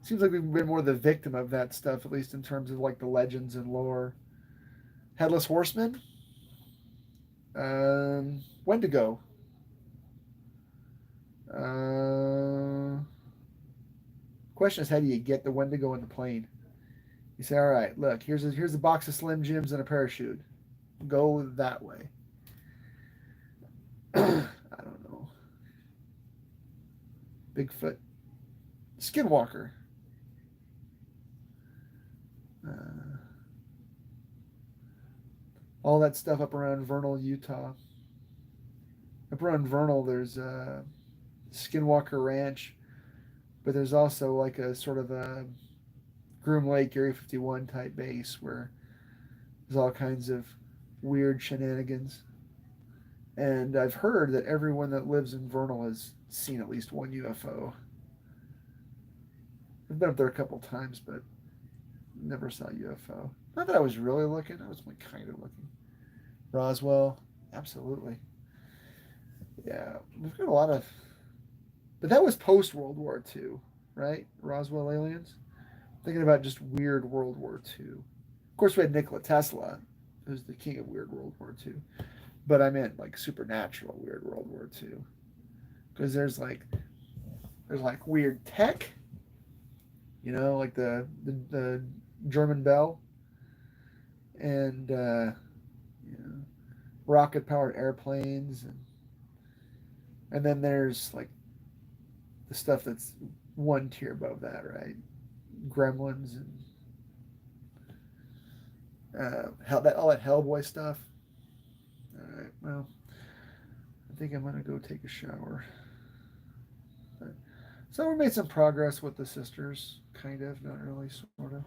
A: Seems like we've been more the victim of that stuff, at least in terms of like the legends and lore. Headless Horseman. Wendigo. Question is, how do you get the Wendigo in the plane? You say, all right, look, here's a box of Slim Jims and a parachute. Go that way. I don't know. Bigfoot. Skinwalker. all that stuff up around Vernal, Utah. Up around Vernal, there's Skinwalker Ranch, but there's also like a sort of a Groom Lake Area 51 type base where there's all kinds of weird shenanigans. And I've heard that everyone that lives in Vernal has seen at least one UFO. I've been up there a couple times, but never saw a UFO. Not that I was really looking, I was like kind of looking. Roswell, absolutely. Yeah, we've got a lot of. But that was post World War II, right? Roswell aliens? Thinking about just weird World War II. Of course, we had Nikola Tesla, who's the king of weird World War II. But I meant like supernatural weird World War II. Because there's like weird tech, like the German Bell, and you know, rocket powered airplanes, and then there's like the stuff that's one tier above that, right? Gremlins and all that Hellboy stuff. All right, well, I think I'm gonna go take a shower. But, so we made some progress with the sisters, kind of, not really, sort of.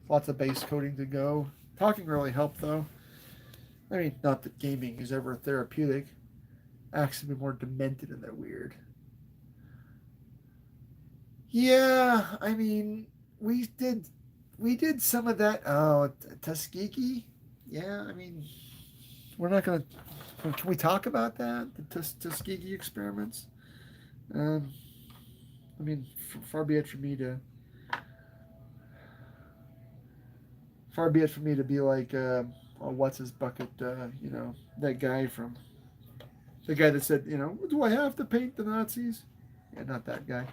A: Lots of base coding to go. Talking really helped though. I mean, not that gaming is ever therapeutic. Actually, be more demented and they're weird. Yeah, I mean, we did we did some of that. Oh, Tuskegee. Yeah, I mean, we're not gonna. Can we talk about that? The Tuskegee experiments. Um, I mean, far be it for me to be like, oh, what's his bucket? That guy from the guy that said, do I have to paint the Nazis? Yeah, not that guy.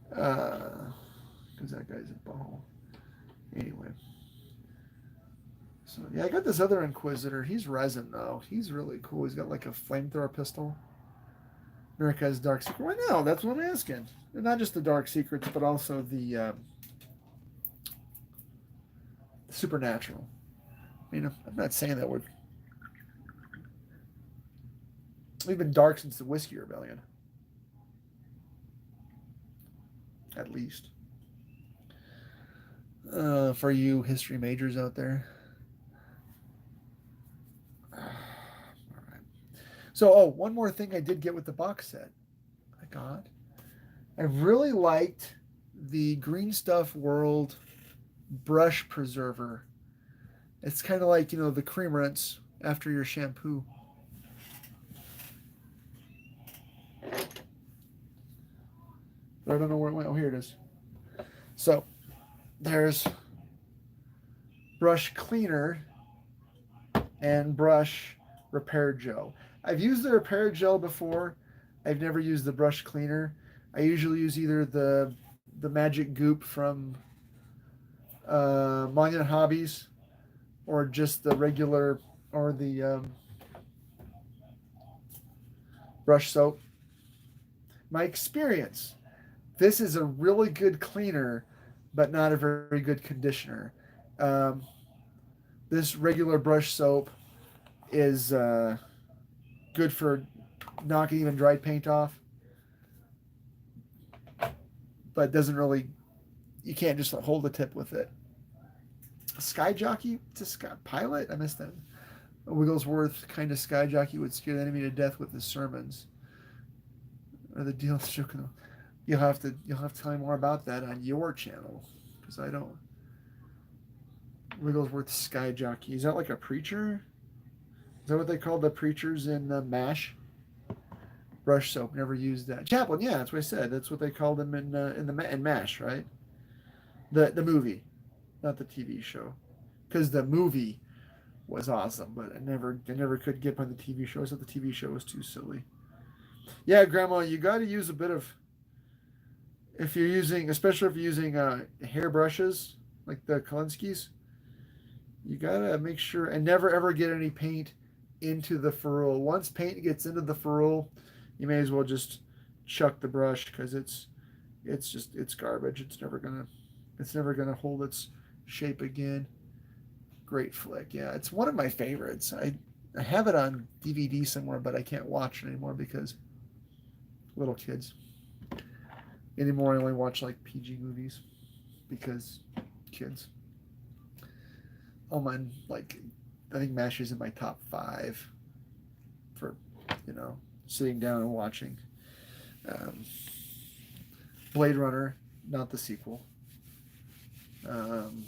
A: Because that guy's a ball. Anyway, so yeah, I got this other Inquisitor. He's resin though. He's really cool. He's got like a flamethrower pistol. America's Dark Secret. Why no? That's what I'm asking. And not just the Dark Secrets, but also the supernatural. I mean, I'm not saying that we've been dark since the Whiskey Rebellion, at least. For you history majors out there. All right. So, one more thing I did get with the box set. I got. I really liked the Green Stuff World brush preserver. It's kind of like, the cream rinse after your shampoo. But I don't know where it went. Oh, here it is. So there's brush cleaner and brush repair gel. I've used the repair gel before. I've never used the brush cleaner. I usually use either the magic goop from Monument Hobbies, or just the regular, or the brush soap. My experience, this is a really good cleaner, but not a very good conditioner. Um, this regular brush soap is good for knocking even dried paint off, but doesn't really. You can't just hold the tip with it. Sky Jockey to Sky Pilot. I missed that. Wigglesworth kind of Sky Jockey would scare the enemy to death with his sermons. Or the deal is joking. You'll have to tell me more about that on your channel, because I don't. Wigglesworth Sky Jockey. Is that like a preacher? Is that what they call the preachers in MASH? Brush soap. Never used that. Chaplain. Yeah, that's what I said. That's what they called them in MASH, right? The movie, not the TV show, because the movie was awesome, but I never could get on the TV show. I thought the TV show was too silly. Yeah, Grandma, you got to use a bit of. If you're using, especially if you're using hair brushes like the Kalinskis, you gotta make sure and never ever get any paint into the ferrule. Once paint gets into the ferrule, you may as well just chuck the brush, because it's garbage. It's never gonna hold its shape again. Great flick. Yeah, it's one of my favorites. I have it on DVD somewhere, but I can't watch it anymore because little kids. Anymore, I only watch like PG movies because kids. Oh my, like I think MASH is in my top 5 for, you know, sitting down and watching. Um, Blade Runner, not the sequel. Um,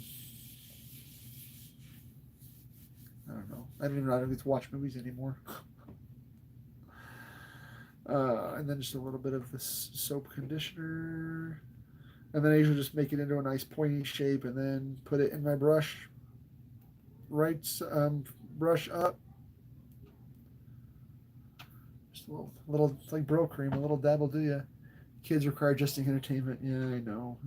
A: I don't know. I don't even know how to get to watch movies anymore. And then just a little bit of this soap conditioner. And then I usually just make it into a nice pointy shape and then put it in my brush. Right, brush up. Just a little like bro cream, a little dab will do ya. Kids require just entertainment. Yeah, I know.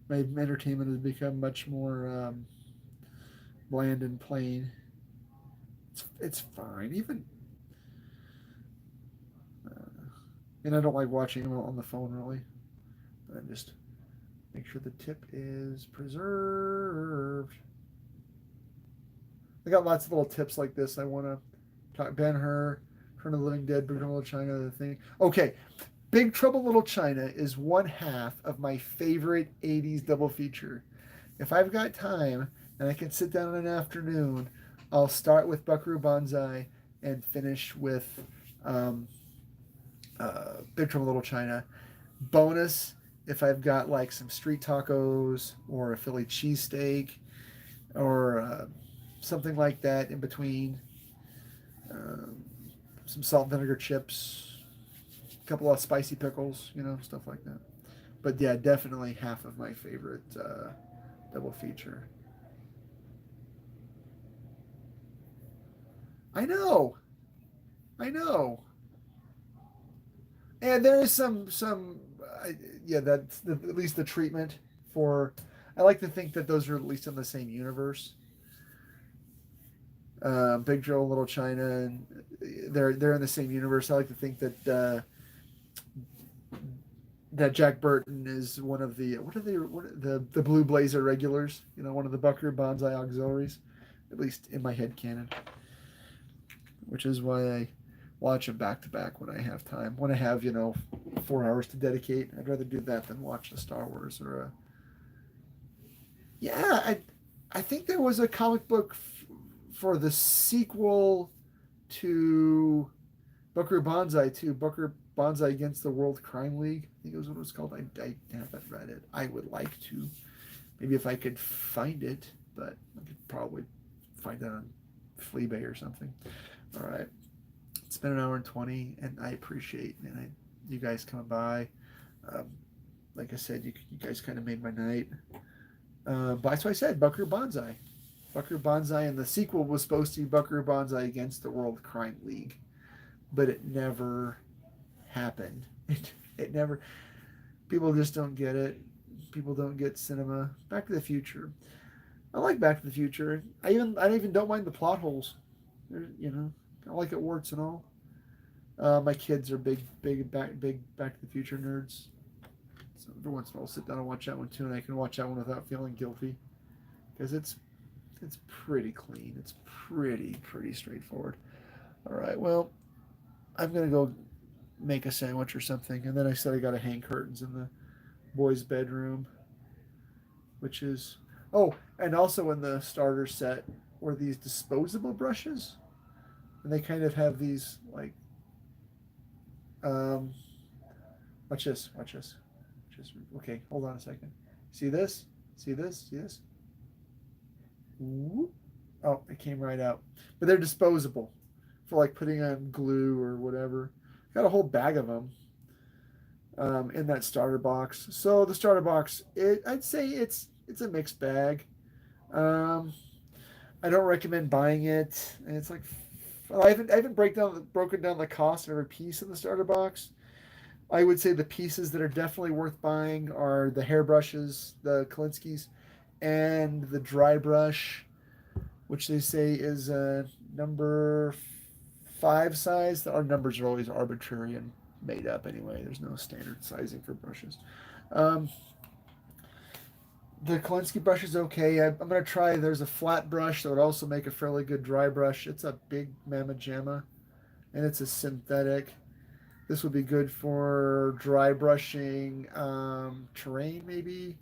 A: My entertainment has become much more bland and plain. It's fine. Even and I don't like watching them on the phone really. But I just make sure the tip is preserved. I got lots of little tips like this. I want to talk Ben-Hur, Return of the Living Dead, Big Trouble in Little China, the thing. Okay, Big Trouble in Little China is one half of my favorite 80s double feature. If I've got time and I can sit down in an afternoon, I'll start with Buckaroo Banzai and finish with Big Trouble in Little China. Bonus, if I've got like some street tacos or a Philly cheesesteak or something like that in between, um, some salt and vinegar chips, a couple of spicy pickles, stuff like that. But yeah, definitely half of my favorite double feature. I know, I know. And there is yeah, that's at least the treatment for. I like to think that those are at least in the same universe. Big Joe, Little China, and they're in the same universe. I like to think that Jack Burton is one of the the Blue Blazer regulars. One of the Buckaroo Banzai auxiliaries, at least in my head canon. Which is why I watch them back to back when I have time. When I have 4 hours to dedicate, I'd rather do that than watch the Star Wars or a. Yeah, I think there was a comic book for the sequel to Buckaroo Banzai too. Buckaroo Banzai Against the World Crime League. I think it was what it was called. I haven't read it. I would like to. Maybe if I could find it, but I could probably find it on Fleabay or something. All right. It's been an hour and 20, and I appreciate you guys coming by. Um, like I said, you guys kind of made my night. But that's why I said Buckaroo Banzai. Buckaroo Banzai, and the sequel was supposed to be Buckaroo Banzai Against the World Crime League, but it never happened. It never. People just don't get it. People don't get cinema. Back to the Future. I like Back to the Future. I even don't mind the plot holes. I like it warts and all. My kids are big Back to the Future nerds. So every once in a while, I'll sit down and watch that one too, and I can watch that one without feeling guilty, because it's pretty clean. It's pretty straightforward. All right, well, I'm gonna go make a sandwich or something, and then I said I got to hang curtains in the boys' bedroom, which is and also in the starter set were these disposable brushes, and they kind of have these like watch this. Okay, hold on a second. See this? See this? Ooh. Oh, it came right out. But they're disposable for like putting on glue or whatever. Got a whole bag of them in that starter box. So the starter box, I'd say it's a mixed bag. I don't recommend buying it. And it's like I haven't broken down the cost of every piece in the starter box. I would say the pieces that are definitely worth buying are the hairbrushes, the Kolinsky's, and the dry brush, which they say is a number 5 size. Our numbers are always arbitrary and made up anyway. There's no standard sizing for brushes. The Kolinsky brush is okay. I'm gonna try. There's a flat brush that would also make a fairly good dry brush. It's a big Mamma Jamma, and it's a synthetic. This would be good for dry brushing terrain, maybe,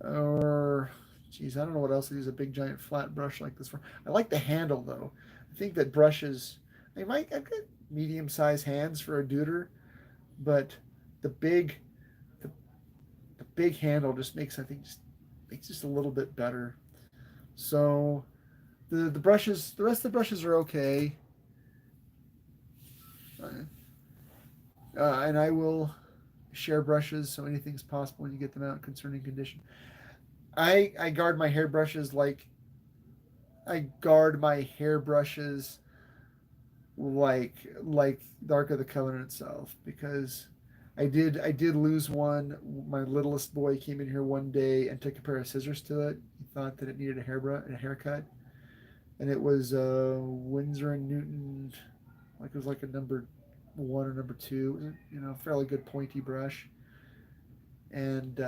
A: or geez, I don't know what else to use a big giant flat brush like this for. I like the handle though. I think that brushes. I've got medium sized hands for a deuter, but the big the, the big handle just makes, I think, just makes just a little bit better. So the brushes, the rest of the brushes are okay, and I will share brushes so anything's possible when you get them out concerning condition. I guard my hairbrushes like I guard my hairbrushes like the Ark of the Covenant itself, because I did lose one. My littlest boy came in here one day and took a pair of scissors to it. He thought that it needed a haircut, and it was Windsor and Newton, like it was like a number one or number two, fairly good pointy brush, and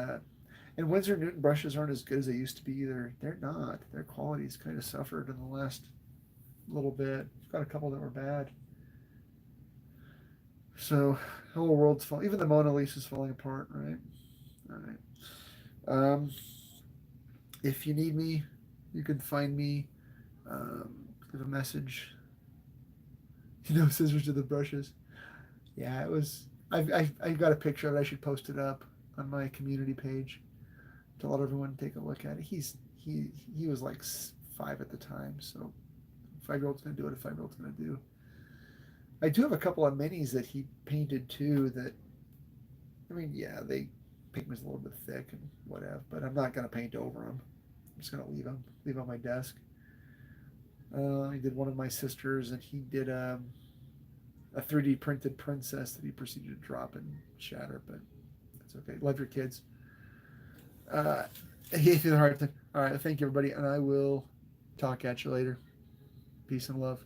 A: Windsor and Newton brushes aren't as good as they used to be either. They're not. Their quality's kind of suffered in the last little bit. I've got a couple that were bad. So the whole world's falling. Even the Mona Lisa's falling apart, right? All right. Um, if you need me, you can find me. Leave a message. Scissors to the brushes. Yeah, it was. I've got a picture of it. I should post it up on my community page to let everyone take a look at it. He was like 5 at the time, so 5-year-old's gonna do what a 5-year-old's gonna do. I do have a couple of minis that he painted too. That, yeah, they paint was a little bit thick and whatever, but I'm not gonna paint over them. I'm just gonna leave on my desk. He did one of my sisters, and he did a 3D printed princess that he proceeded to drop and shatter, but that's okay. Love your kids. He ate through the hard thing. All right, thank you everybody, and I will talk at you later. Peace and love.